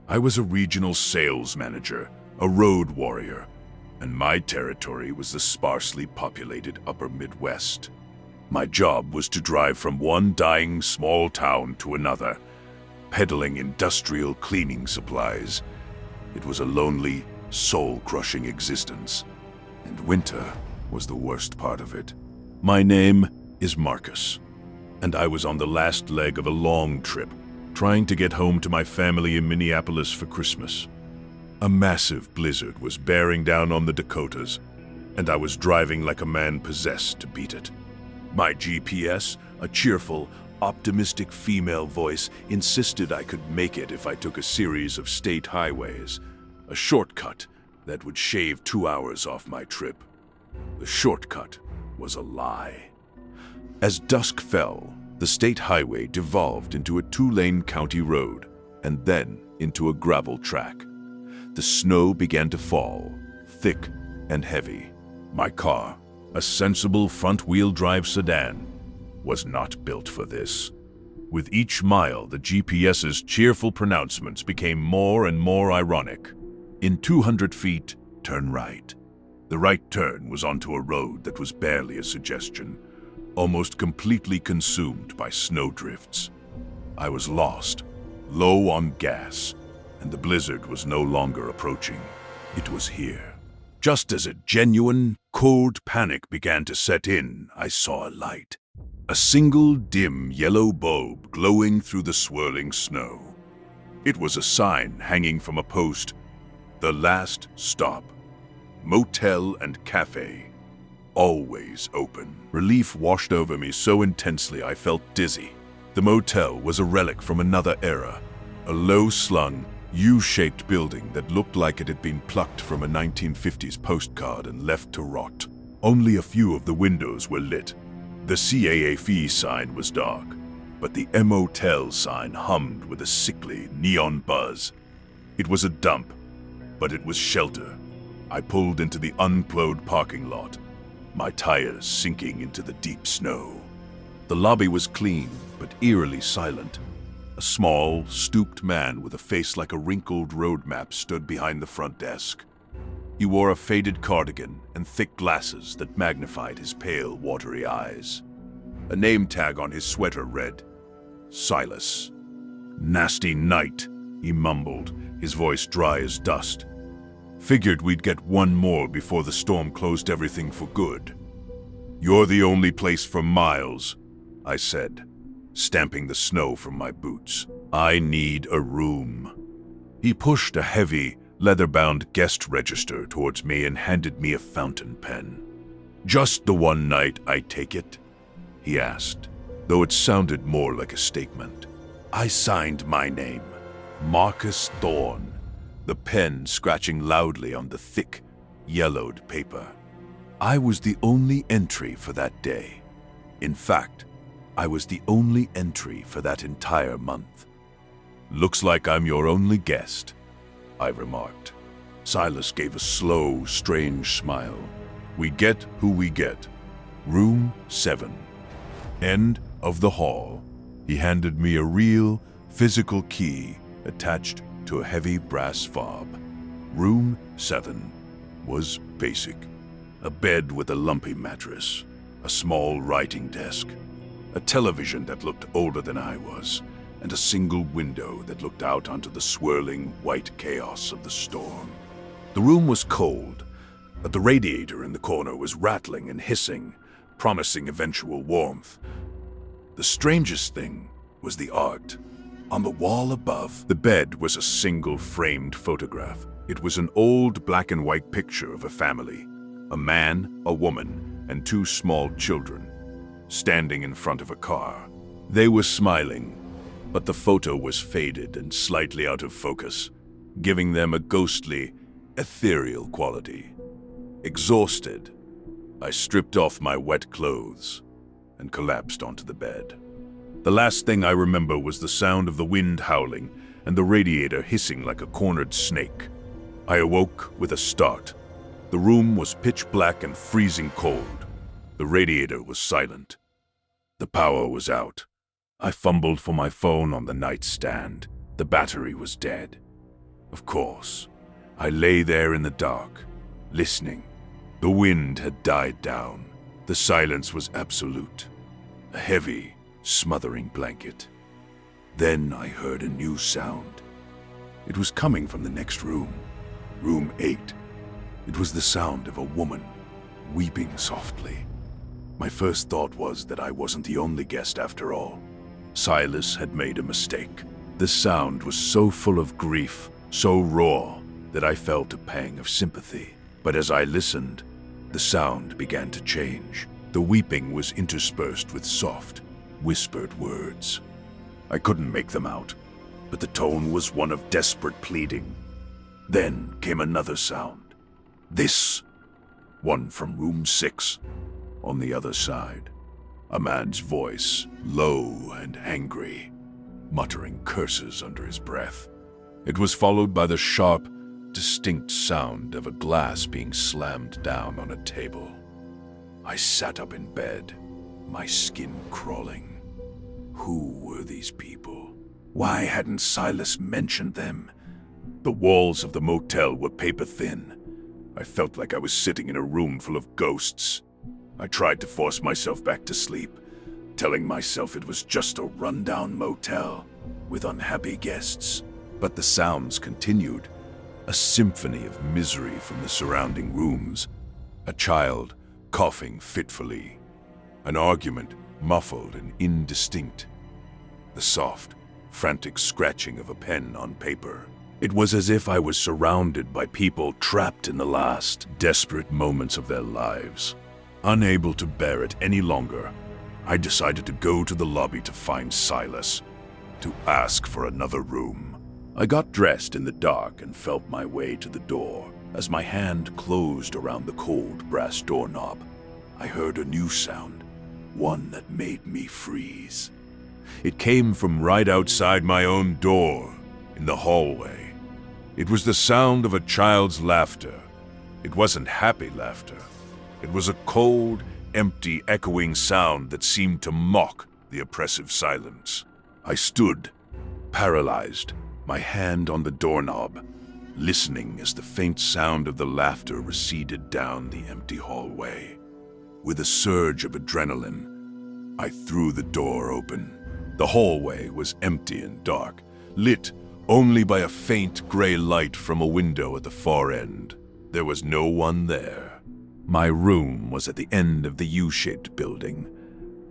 I was a regional sales manager, a road warrior, and my territory was the sparsely populated upper Midwest. My job was to drive from one dying small town to another, peddling industrial cleaning supplies. It was a lonely, soul-crushing existence, and winter was the worst part of it. My name is Marcus. and I was on the last leg of a long trip, trying to get home to my family in Minneapolis for Christmas. A massive blizzard was bearing down on the Dakotas, and I was driving like a man possessed to beat it. My GPS, a cheerful, optimistic female voice, insisted I could make it if I took a series of state highways, a shortcut that would shave 2 hours off my trip. The shortcut was a lie. As dusk fell, the state highway devolved into a 2-lane county road and then into a gravel track. The snow began to fall, thick and heavy. My car, a sensible front-wheel drive sedan, was not built for this. With each mile, the GPS's cheerful pronouncements became more and more ironic. In 200 feet, turn right. The right turn was onto a road that was barely a suggestion, almost completely consumed by snowdrifts. I was lost, low on gas, and the blizzard was no longer approaching. It was here. Just as a genuine, cold panic began to set in, I saw a light. A single dim yellow bulb glowing through the swirling snow. It was a sign hanging from a post. The last stop. Motel and cafe. Always open. Relief washed over me so intensely I felt dizzy. The motel was a relic from another era. A low-slung, U-shaped building that looked like it had been plucked from a 1950s postcard and left to rot. Only a few of the windows were lit. The CAAF sign was dark, but the M-Hotel sign hummed with a sickly neon buzz. It was a dump, but it was shelter. I pulled into the unplowed parking lot, my tires sinking into the deep snow. The lobby was clean, but eerily silent. A small, stooped man with a face like a wrinkled road map stood behind the front desk. He wore a faded cardigan and thick glasses that magnified his pale, watery eyes. A name tag on his sweater read, Silas. "Nasty night," he mumbled, his voice dry as dust. "Figured we'd get one more before the storm closed everything for good." "You're the only place for miles," I said, stamping the snow from my boots. "I need a room." He pushed a heavy, leather-bound guest register towards me and handed me a fountain pen. "Just the one night, I take it?" he asked, though it sounded more like a statement. I signed my name, Marcus Thorne, the pen scratching loudly on the thick, yellowed paper. I was the only entry for that day. In fact, I was the only entry for that entire month. "Looks like I'm your only guest," I remarked. Silas gave a slow, strange smile. "We get who we get. Room 7. End of the hall." He handed me a real, physical key attached to a heavy brass fob. Room 7 was basic. A bed with a lumpy mattress, a small writing desk, a television that looked older than I was, and a single window that looked out onto the swirling white chaos of the storm. The room was cold, but the radiator in the corner was rattling and hissing, promising eventual warmth. The strangest thing was the art. On the wall above the bed was a single framed photograph. It was an old black and white picture of a family, a man, a woman, and 2 small children, standing in front of a car. They were smiling, but the photo was faded and slightly out of focus, giving them a ghostly, ethereal quality. Exhausted, I stripped off my wet clothes and collapsed onto the bed. The last thing I remember was the sound of the wind howling and the radiator hissing like a cornered snake. I awoke with a start. The room was pitch black and freezing cold. The radiator was silent. The power was out. I fumbled for my phone on the nightstand. The battery was dead. Of course, I lay there in the dark, listening. The wind had died down. The silence was absolute. A heavy, smothering blanket. Then I heard a new sound. It was coming from the next room, room 8. It was the sound of a woman weeping softly. My first thought was that I wasn't the only guest after all. Silas had made a mistake. The sound was so full of grief, so raw, that I felt a pang of sympathy. But as I listened, the sound began to change. The weeping was interspersed with soft, whispered words. I couldn't make them out, but the tone was one of desperate pleading. Then came another sound. This one from room 6, on the other side. A man's voice, low and angry, muttering curses under his breath. It was followed by the sharp, distinct sound of a glass being slammed down on a table. I sat up in bed, my skin crawling. Who were these people? Why hadn't Silas mentioned them? The walls of the motel were paper thin. I felt like I was sitting in a room full of ghosts. I tried to force myself back to sleep, telling myself it was just a rundown motel with unhappy guests. But the sounds continued, a symphony of misery from the surrounding rooms. A child coughing fitfully, an argument muffled and indistinct, the soft, frantic scratching of a pen on paper. It was as if I was surrounded by people trapped in the last, desperate moments of their lives. Unable to bear it any longer, I decided to go to the lobby to find Silas, to ask for another room. I got dressed in the dark and felt my way to the door. As my hand closed around the cold brass doorknob, I heard a new sound, one that made me freeze. It came from right outside my own door, in the hallway. It was the sound of a child's laughter. It wasn't happy laughter. It was a cold, empty, echoing sound that seemed to mock the oppressive silence. I stood, paralyzed, my hand on the doorknob, listening as the faint sound of the laughter receded down the empty hallway. With a surge of adrenaline, I threw the door open. The hallway was empty and dark, lit only by a faint gray light from a window at the far end. There was no one there. My room was at the end of the U-shaped building.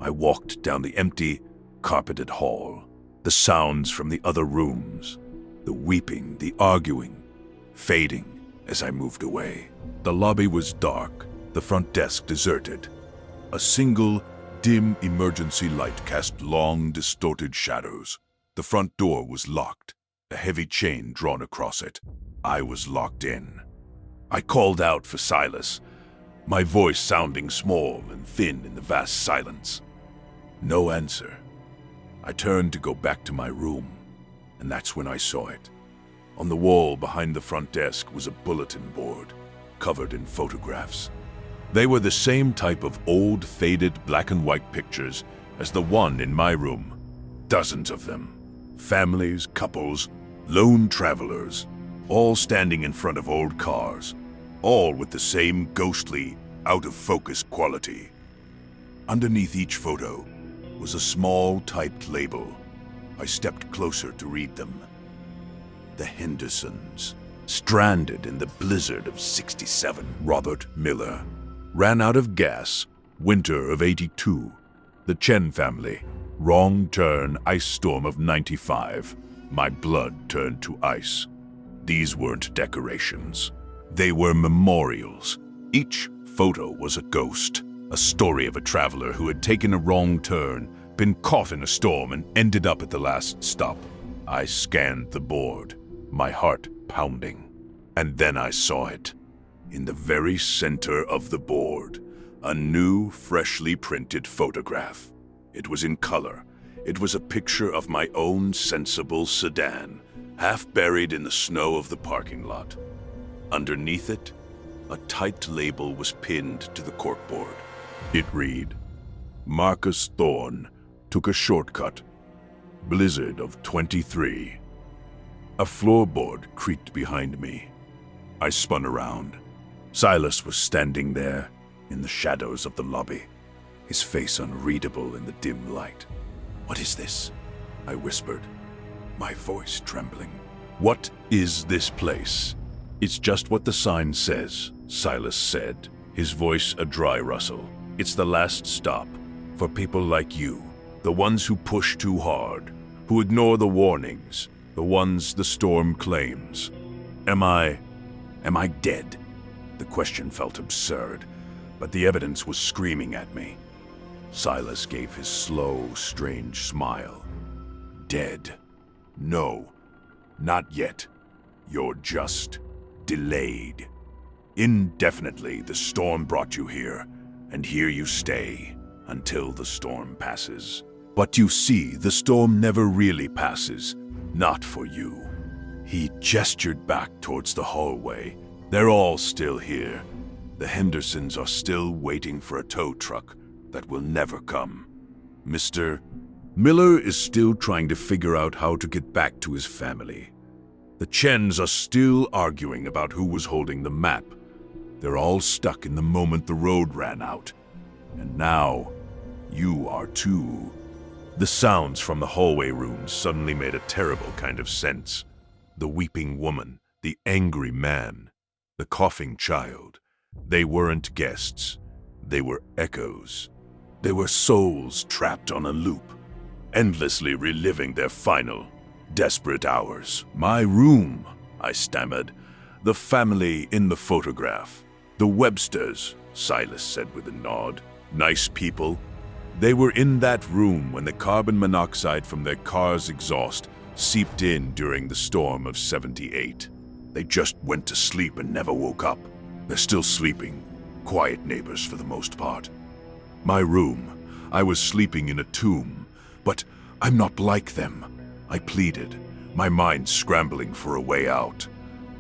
I walked down the empty, carpeted hall. The sounds from the other rooms, the weeping, the arguing, fading as I moved away. The lobby was dark, the front desk deserted. A single, dim emergency light cast long, distorted shadows. The front door was locked, a heavy chain drawn across it. I was locked in. I called out for Silas, my voice sounding small and thin in the vast silence. No answer. I turned to go back to my room, and that's when I saw it. On the wall behind the front desk was a bulletin board, covered in photographs. They were the same type of old, faded black and white pictures as the one in my room. Dozens of them. Families, couples, lone travelers, all standing in front of old cars, all with the same ghostly, out-of-focus quality. Underneath each photo was a small typed label. I stepped closer to read them. The Hendersons, stranded in the blizzard of '67. Robert Miller, ran out of gas, winter of '82. The Chen family, wrong turn, ice storm of '95. My blood turned to ice. These weren't decorations. They were memorials. Each photo was a ghost, a story of a traveler who had taken a wrong turn, been caught in a storm, and ended up at the last stop. I scanned the board, my heart pounding. And then I saw it. In the very center of the board, a new, freshly printed photograph. It was in color. It was a picture of my own sensible sedan, half buried in the snow of the parking lot. Underneath it, a typed label was pinned to the corkboard. It read, Marcus Thorne took a shortcut. Blizzard of '23. A floorboard creaked behind me. I spun around. Silas was standing there in the shadows of the lobby, his face unreadable in the dim light. What is this? I whispered, my voice trembling. What is this place? It's just what the sign says, Silas said, his voice a dry rustle. It's the last stop for people like you, the ones who push too hard, who ignore the warnings, the ones the storm claims. Am I dead? The question felt absurd, but the evidence was screaming at me. Silas gave his slow, strange smile. Dead? No, not yet. You're just delayed. Indefinitely, the storm brought you here, and here you stay until the storm passes. But you see, the storm never really passes. Not for you. He gestured back towards the hallway. They're all still here. The Hendersons are still waiting for a tow truck that will never come. Mr. Miller is still trying to figure out how to get back to his family. The Chens are still arguing about who was holding the map. They're all stuck in the moment the road ran out. And now, you are too. The sounds from the hallway rooms suddenly made a terrible kind of sense. The weeping woman, the angry man, the coughing child. They weren't guests. They were echoes. They were souls trapped on a loop, endlessly reliving their final, desperate hours. My room, I stammered. The family in the photograph. The Websters, Silas said with a nod. Nice people. They were in that room when the carbon monoxide from their car's exhaust seeped in during the storm of '78. They just went to sleep and never woke up. They're still sleeping. Quiet neighbors for the most part. My room. I was sleeping in a tomb, but I'm not like them. I pleaded, my mind scrambling for a way out.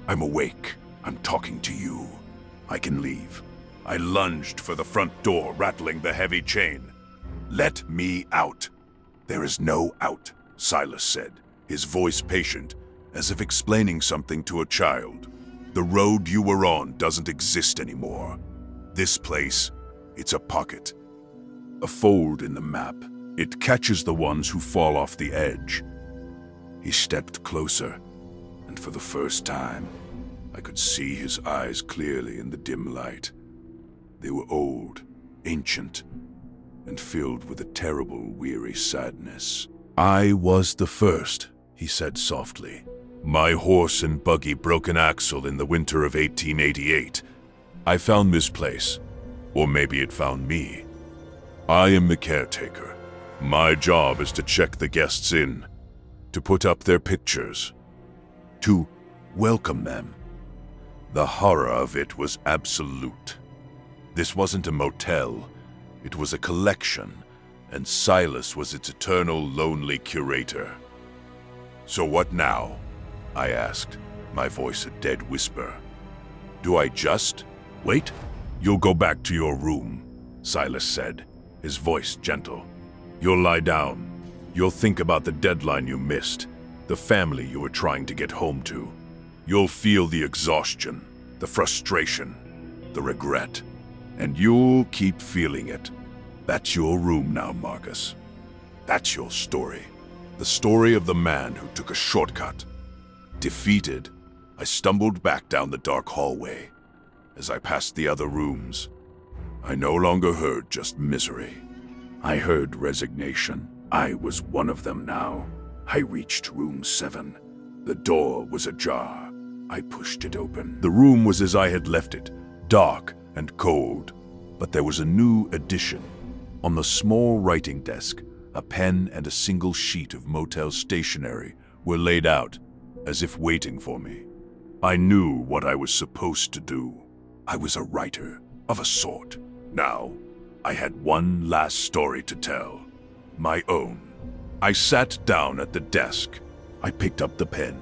I'm awake. I'm talking to you. I can leave. I lunged for the front door, rattling the heavy chain. Let me out. There is no out, Silas said, his voice patient, as if explaining something to a child. The road you were on doesn't exist anymore. This place, it's a pocket. A fold in the map. It catches the ones who fall off the edge. He stepped closer, and for the first time, I could see his eyes clearly in the dim light. They were old, ancient, and filled with a terrible, weary sadness. I was the first, he said softly. My horse and buggy broke an axle in the winter of 1888. I found this place, or maybe it found me. I am the caretaker. My job is to check the guests in, to put up their pictures, to welcome them. The horror of it was absolute. This wasn't a motel, it was a collection, and Silas was its eternal lonely curator. So what now? I asked, my voice a dead whisper. Do I just wait? You'll go back to your room, Silas said, his voice gentle. You'll lie down. You'll think about the deadline you missed, the family you were trying to get home to. You'll feel the exhaustion, the frustration, the regret, and you'll keep feeling it. That's your room now, Marcus. That's your story. The story of the man who took a shortcut. Defeated, I stumbled back down the dark hallway. As I passed the other rooms, I no longer heard just misery. I heard resignation. I was one of them now. I reached room 7. The door was ajar. I pushed it open. The room was as I had left it, dark and cold. But there was a new addition. On the small writing desk, a pen and a single sheet of motel stationery were laid out, as if waiting for me. I knew what I was supposed to do. I was a writer, of a sort. Now, I had one last story to tell. My own. I sat down at the desk. I picked up the pen,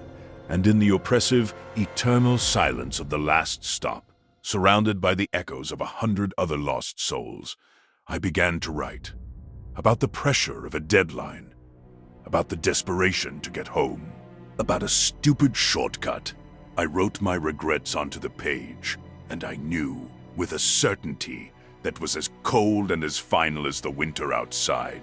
and in the oppressive, eternal silence of the last stop, surrounded by the echoes of 100 other lost souls, I began to write. About the pressure of a deadline. About the desperation to get home. About a stupid shortcut. I wrote my regrets onto the page, and I knew, with a certainty that was as cold and as final as the winter outside,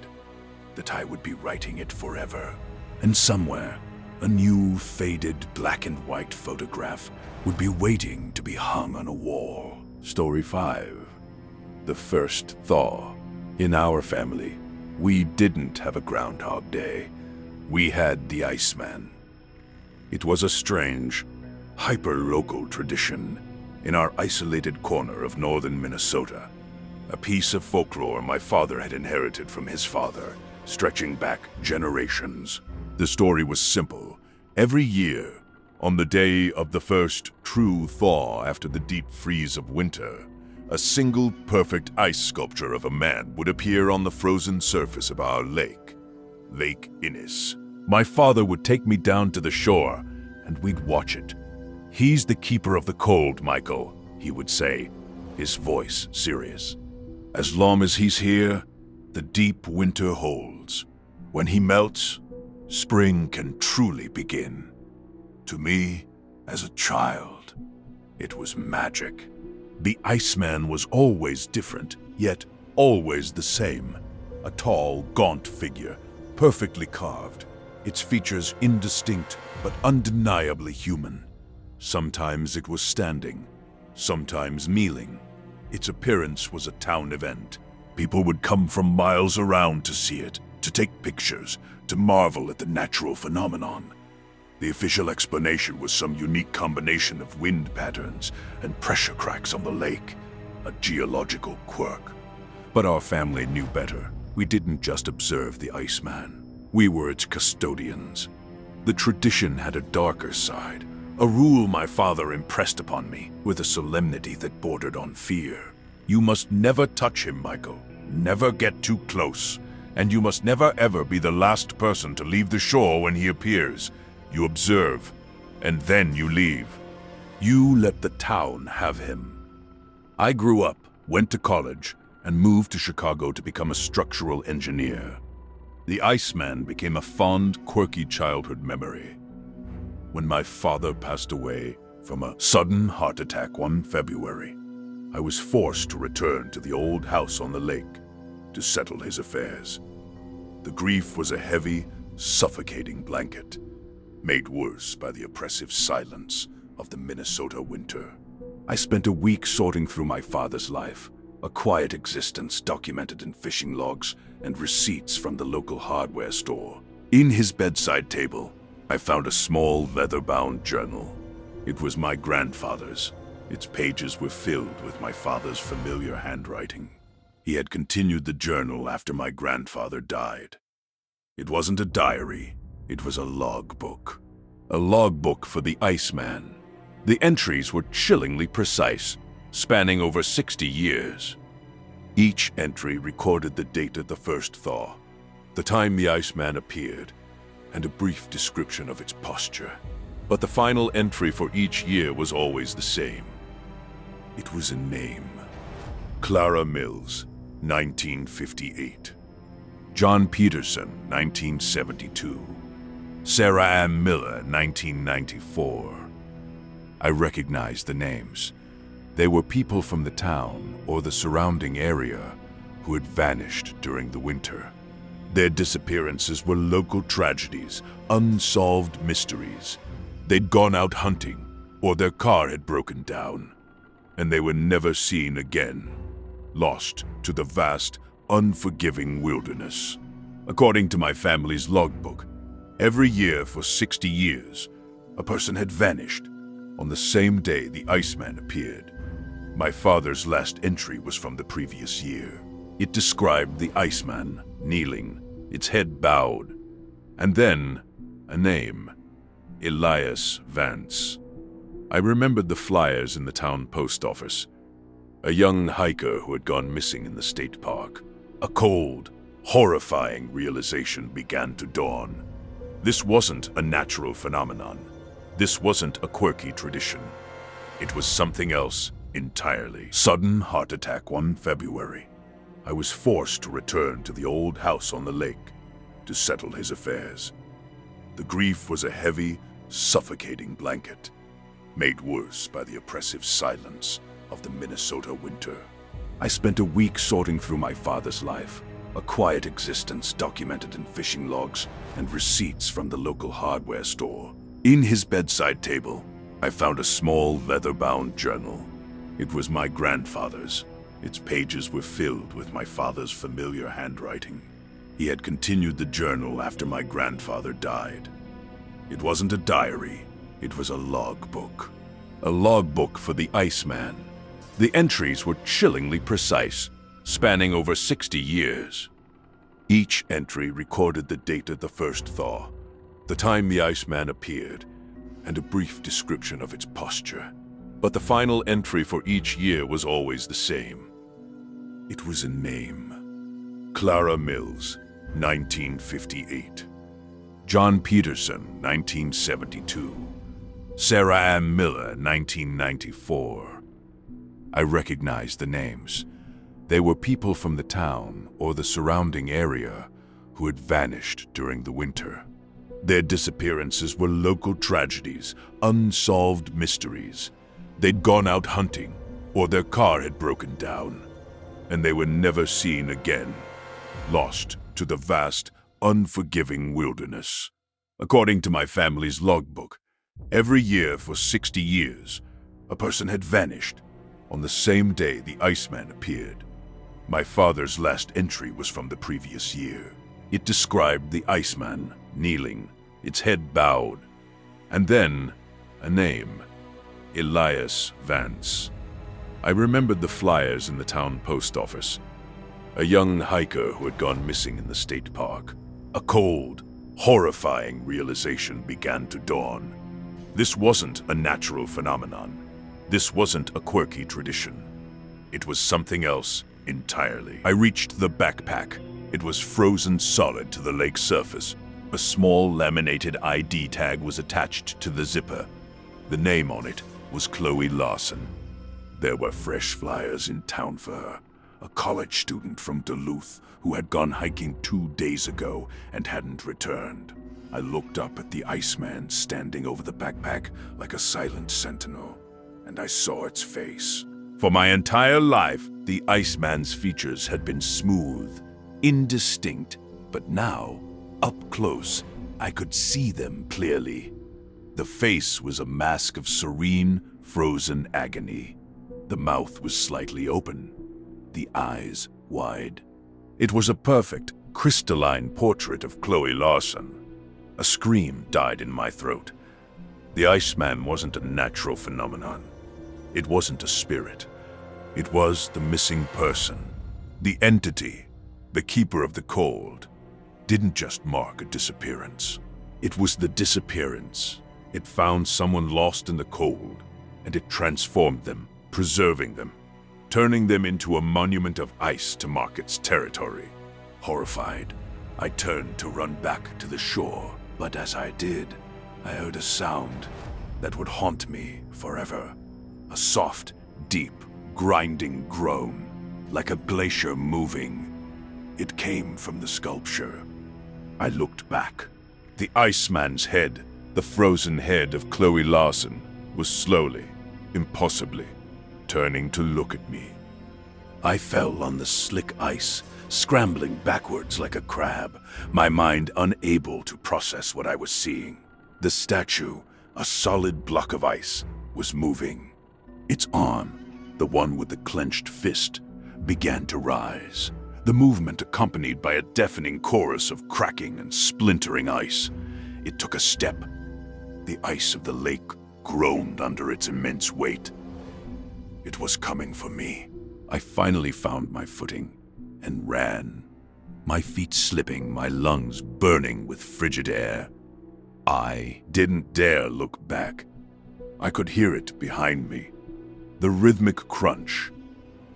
that I would be writing it forever. And somewhere, a new, faded black and white photograph would be waiting to be hung on a wall. Story 5. The first thaw. In our family, we didn't have a Groundhog Day. We had the Iceman. It was a strange, hyper-local tradition in our isolated corner of northern Minnesota. A piece of folklore my father had inherited from his father, stretching back generations. The story was simple. Every year, on the day of the first true thaw after the deep freeze of winter, a single perfect ice sculpture of a man would appear on the frozen surface of our lake, Lake Innis. My father would take me down to the shore, and we'd watch it. "He's the keeper of the cold, Michael," he would say, his voice serious. "As long as he's here, the deep winter holds. When he melts, spring can truly begin." To me, as a child, it was magic. The Iceman was always different, yet always the same. A tall, gaunt figure, perfectly carved, its features indistinct but undeniably human. Sometimes it was standing, sometimes kneeling. Its appearance was a town event. People would come from miles around to see it, to take pictures, to marvel at the natural phenomenon. The official explanation was some unique combination of wind patterns and pressure cracks on the lake, a geological quirk. But our family knew better. We didn't just observe the Iceman. We were its custodians. The tradition had a darker side, a rule my father impressed upon me with a solemnity that bordered on fear. "You must never touch him, Michael. Never get too close. And you must never ever be the last person to leave the shore when he appears. You observe, and then you leave. You let the town have him." I grew up, went to college, and moved to Chicago to become a structural engineer. The Iceman became a fond, quirky childhood memory. When my father passed away from a sudden heart attack one February, I was forced to return to the old house on the lake to settle his affairs. The grief was a heavy, suffocating blanket, made worse by the oppressive silence of the Minnesota winter. I spent a week sorting through my father's life, a quiet existence documented in fishing logs and receipts from the local hardware store. In his bedside table, I found a small leather-bound journal. It was my grandfather's. Its pages were filled with my father's familiar handwriting. He had continued the journal after my grandfather died. It wasn't a diary. It was a logbook. A logbook for the Iceman. The entries were chillingly precise, spanning over 60 years. Each entry recorded the date of the first thaw, the time the Iceman appeared, and a brief description of its posture. But the final entry for each year was always the same. It was a name. Clara Mills, 1958. John Peterson, 1972. Sarah Ann Miller, 1994. I recognized the names. They were people from the town or the surrounding area who had vanished during the winter. Their disappearances were local tragedies, unsolved mysteries. They'd gone out hunting, or their car had broken down, and they were never seen again, lost to the vast, unforgiving wilderness. According to my family's logbook, every year for 60 years, a person had vanished on the same day the Iceman appeared. My father's last entry was from the previous year. It described the Iceman kneeling, its head bowed, and then a name, Elias Vance. I remembered the flyers in the town post office. A young hiker who had gone missing in the state park. A cold, horrifying realization began to dawn. This wasn't a natural phenomenon. This wasn't a quirky tradition. It was something else entirely. Sudden heart attack one February. I was forced to return to the old house on the lake to settle his affairs. The grief was a heavy, suffocating blanket, made worse by the oppressive silence of the Minnesota winter. I spent a week sorting through my father's life, a quiet existence documented in fishing logs and receipts from the local hardware store. In his bedside table, I found a small leather-bound journal. It was my grandfather's. Its pages were filled with my father's familiar handwriting. He had continued the journal after my grandfather died. It wasn't a diary, it was a logbook. A logbook for the Iceman. The entries were chillingly precise, spanning over 60 years. Each entry recorded the date of the first thaw, the time the Iceman appeared, and a brief description of its posture. But the final entry for each year was always the same. It was a name. Clara Mills, 1958. John Peterson, 1972. Sarah Ann Miller, 1994. I recognized the names. They were people from the town or the surrounding area who had vanished during the winter. Their disappearances were local tragedies, unsolved mysteries. They'd gone out hunting, or their car had broken down, and they were never seen again, lost to the vast, unforgiving wilderness. According to my family's logbook, every year for 60 years, a person had vanished on the same day the Iceman appeared. My father's last entry was from the previous year. It described the Iceman kneeling, its head bowed, and then a name, Elias Vance. I remembered the flyers in the town post office. A young hiker who had gone missing in the state park. A cold, horrifying realization began to dawn. This wasn't a natural phenomenon. This wasn't a quirky tradition. It was something else entirely. I reached the backpack. It was frozen solid to the lake's surface. A small laminated ID tag was attached to the zipper. The name on it was Chloe Lawson. There were fresh flyers in town for her. A college student from Duluth who had gone hiking 2 days ago and hadn't returned. I looked up at the Iceman standing over the backpack like a silent sentinel, and I saw its face. For my entire life, the Iceman's features had been smooth, indistinct, but now, up close, I could see them clearly. The face was a mask of serene, frozen agony. The mouth was slightly open, the eyes wide. It was a perfect, crystalline portrait of Chloe Lawson. A scream died in my throat. The Iceman wasn't a natural phenomenon. It wasn't a spirit. It was the missing person. The entity, the keeper of the cold, didn't just mark a disappearance. It was the disappearance. It found someone lost in the cold, and it transformed them, preserving them, turning them into a monument of ice to mark its territory. Horrified, I turned to run back to the shore, but as I did, I heard a sound that would haunt me forever. A soft, deep, grinding groan, like a glacier moving. It came from the sculpture. I looked back. The Iceman's head, the frozen head of Chloe Lawson, was slowly, impossibly, turning to look at me. I fell on the slick ice, scrambling backwards like a crab, my mind unable to process what I was seeing. The statue, a solid block of ice, was moving. Its arm, the one with the clenched fist, began to rise, the movement accompanied by a deafening chorus of cracking and splintering ice. It took a step. The ice of the lake groaned under its immense weight. It was coming for me. I finally found my footing and ran, my feet slipping, my lungs burning with frigid air. I didn't dare look back. I could hear it behind me, the rhythmic crunch,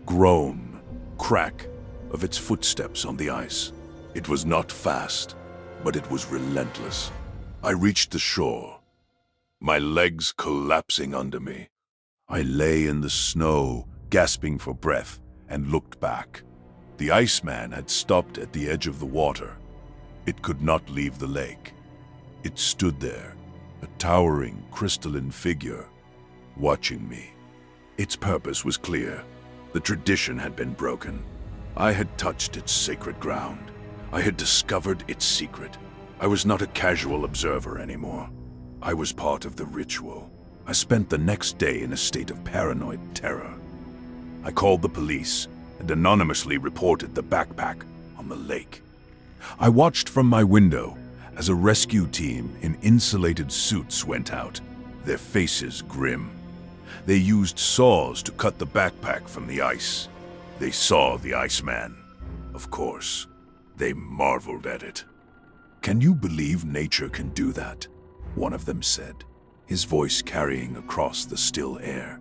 groan, crack of its footsteps on the ice. It was not fast, but it was relentless. I reached the shore, my legs collapsing under me. I lay in the snow, gasping for breath, and looked back. The Iceman had stopped at the edge of the water. It could not leave the lake. It stood there, a towering, crystalline figure, watching me. Its purpose was clear. The tradition had been broken. I had touched its sacred ground. I had discovered its secret. I was not a casual observer anymore. I was part of the ritual. I spent the next day in a state of paranoid terror. I called the police, and anonymously reported the backpack on the lake. I watched from my window as a rescue team in insulated suits went out, their faces grim. They used saws to cut the backpack from the ice. They saw the Iceman. Of course, they marveled at it. "Can you believe nature can do that?" one of them said, his voice carrying across the still air.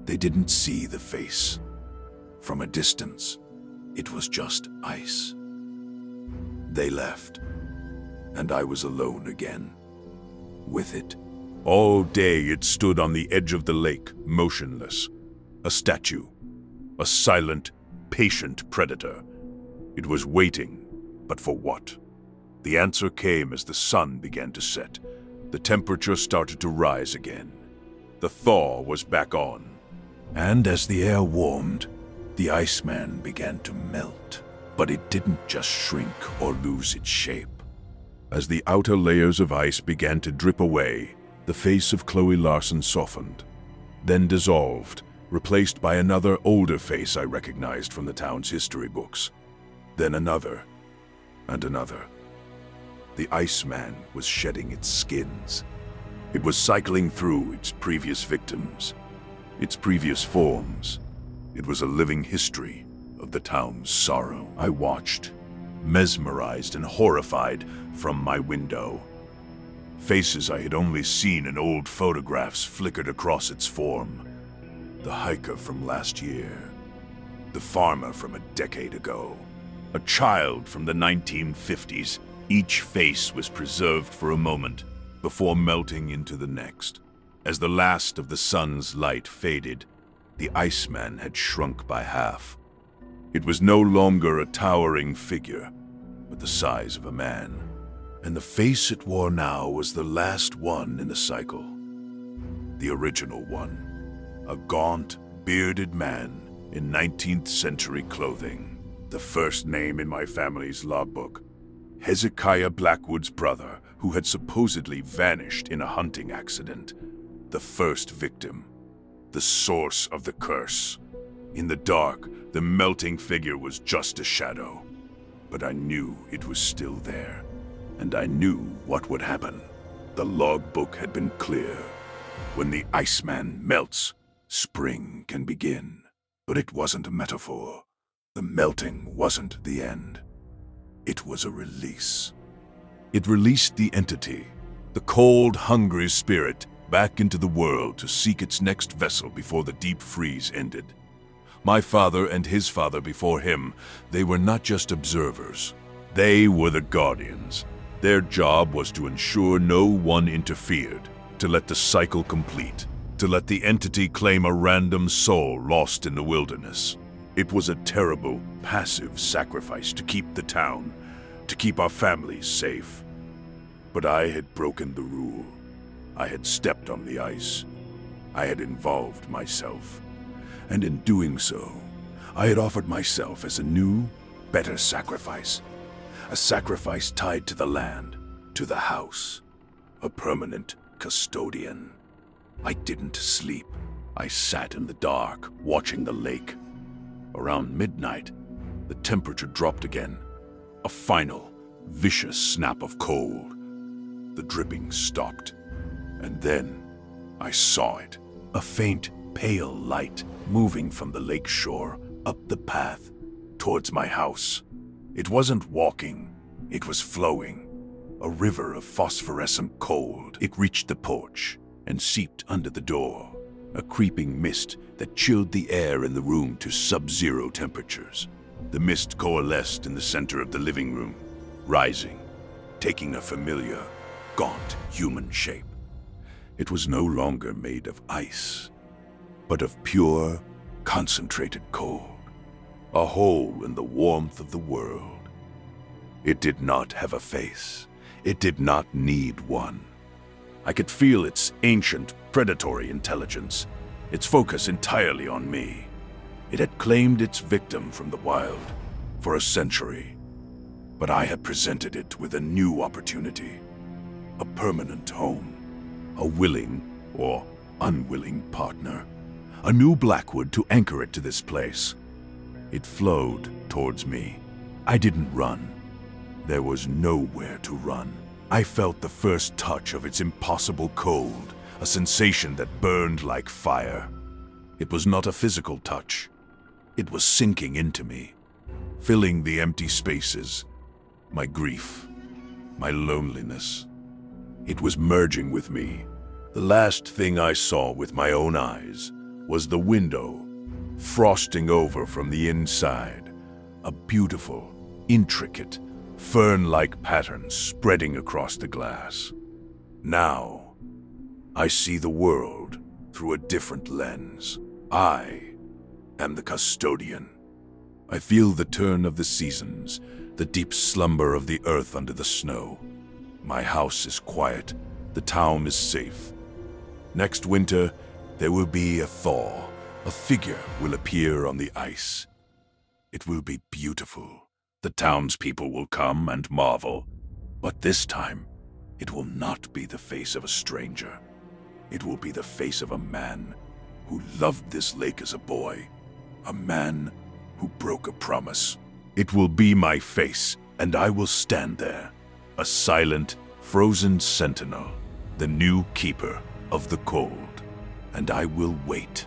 They didn't see the face. From a distance, it was just ice. They left, and I was alone again. With it. All day it stood on the edge of the lake, motionless. A statue. A silent, patient predator. It was waiting, but for what? The answer came as the sun began to set. The temperature started to rise again. The thaw was back on. And as the air warmed, the Iceman began to melt. But it didn't just shrink or lose its shape. As the outer layers of ice began to drip away, the face of Chloe Larson softened, then dissolved, replaced by another older face I recognized from the town's history books. Then another, and another. The Iceman was shedding its skins. It was cycling through its previous victims, its previous forms. It was a living history of the town's sorrow. I watched, mesmerized and horrified, from my window. Faces I had only seen in old photographs flickered across its form. The hiker from last year, the farmer from a decade ago, a child from the 1950s. Each face was preserved for a moment before melting into the next. As the last of the sun's light faded, the Iceman had shrunk by half. It was no longer a towering figure, but the size of a man. And the face it wore now was the last one in the cycle. The original one. A gaunt, bearded man in 19th century clothing. The first name in my family's logbook. Hezekiah Blackwood's brother, who had supposedly vanished in a hunting accident. The first victim. The source of the curse. In the dark, the melting figure was just a shadow. But I knew it was still there. And I knew what would happen. The logbook had been clear. When the Iceman melts, spring can begin. But it wasn't a metaphor. The melting wasn't the end. It was a release. It released the entity, the cold, hungry spirit, back into the world to seek its next vessel before the deep freeze ended. My father and his father before him, they were not just observers. They were the guardians. Their job was to ensure no one interfered, to let the cycle complete, to let the entity claim a random soul lost in the wilderness. It was a terrible, passive sacrifice to keep the town, to keep our families safe. But I had broken the rule. I had stepped on the ice. I had involved myself. And in doing so, I had offered myself as a new, better sacrifice. A sacrifice tied to the land, to the house. A permanent custodian. I didn't sleep. I sat in the dark, watching the lake. Around midnight, the temperature dropped again. A final, vicious snap of cold. The dripping stopped. And then I saw it. A faint, pale light moving from the lake shore up the path towards my house. It wasn't walking, it was flowing. A river of phosphorescent cold. It reached the porch and seeped under the door. A creeping mist that chilled the air in the room to sub-zero temperatures. The mist coalesced in the center of the living room, rising, taking a familiar, gaunt human shape. It was no longer made of ice, but of pure, concentrated cold. A hole in the warmth of the world. It did not have a face. It did not need one. I could feel its ancient, predatory intelligence, its focus entirely on me. It had claimed its victim from the wild for a century, but I had presented it with a new opportunity, a permanent home, a willing or unwilling partner, a new Blackwood to anchor it to this place. It flowed towards me. I didn't run. There was nowhere to run. I felt the first touch of its impossible cold, a sensation that burned like fire. It was not a physical touch. It was sinking into me, filling the empty spaces, my grief, my loneliness. It was merging with me. The last thing I saw with my own eyes was the window, frosting over from the inside, a beautiful, intricate, fern-like pattern spreading across the glass. Now, I see the world through a different lens. I am the custodian. I feel the turn of the seasons, the deep slumber of the earth under the snow. My house is quiet, the town is safe. Next winter, there will be a thaw. A figure will appear on the ice. It will be beautiful. The townspeople will come and marvel. But this time, it will not be the face of a stranger. It will be the face of a man who loved this lake as a boy. A man who broke a promise. It will be my face, and I will stand there, a silent, frozen sentinel, the new keeper of the cold. And I will wait.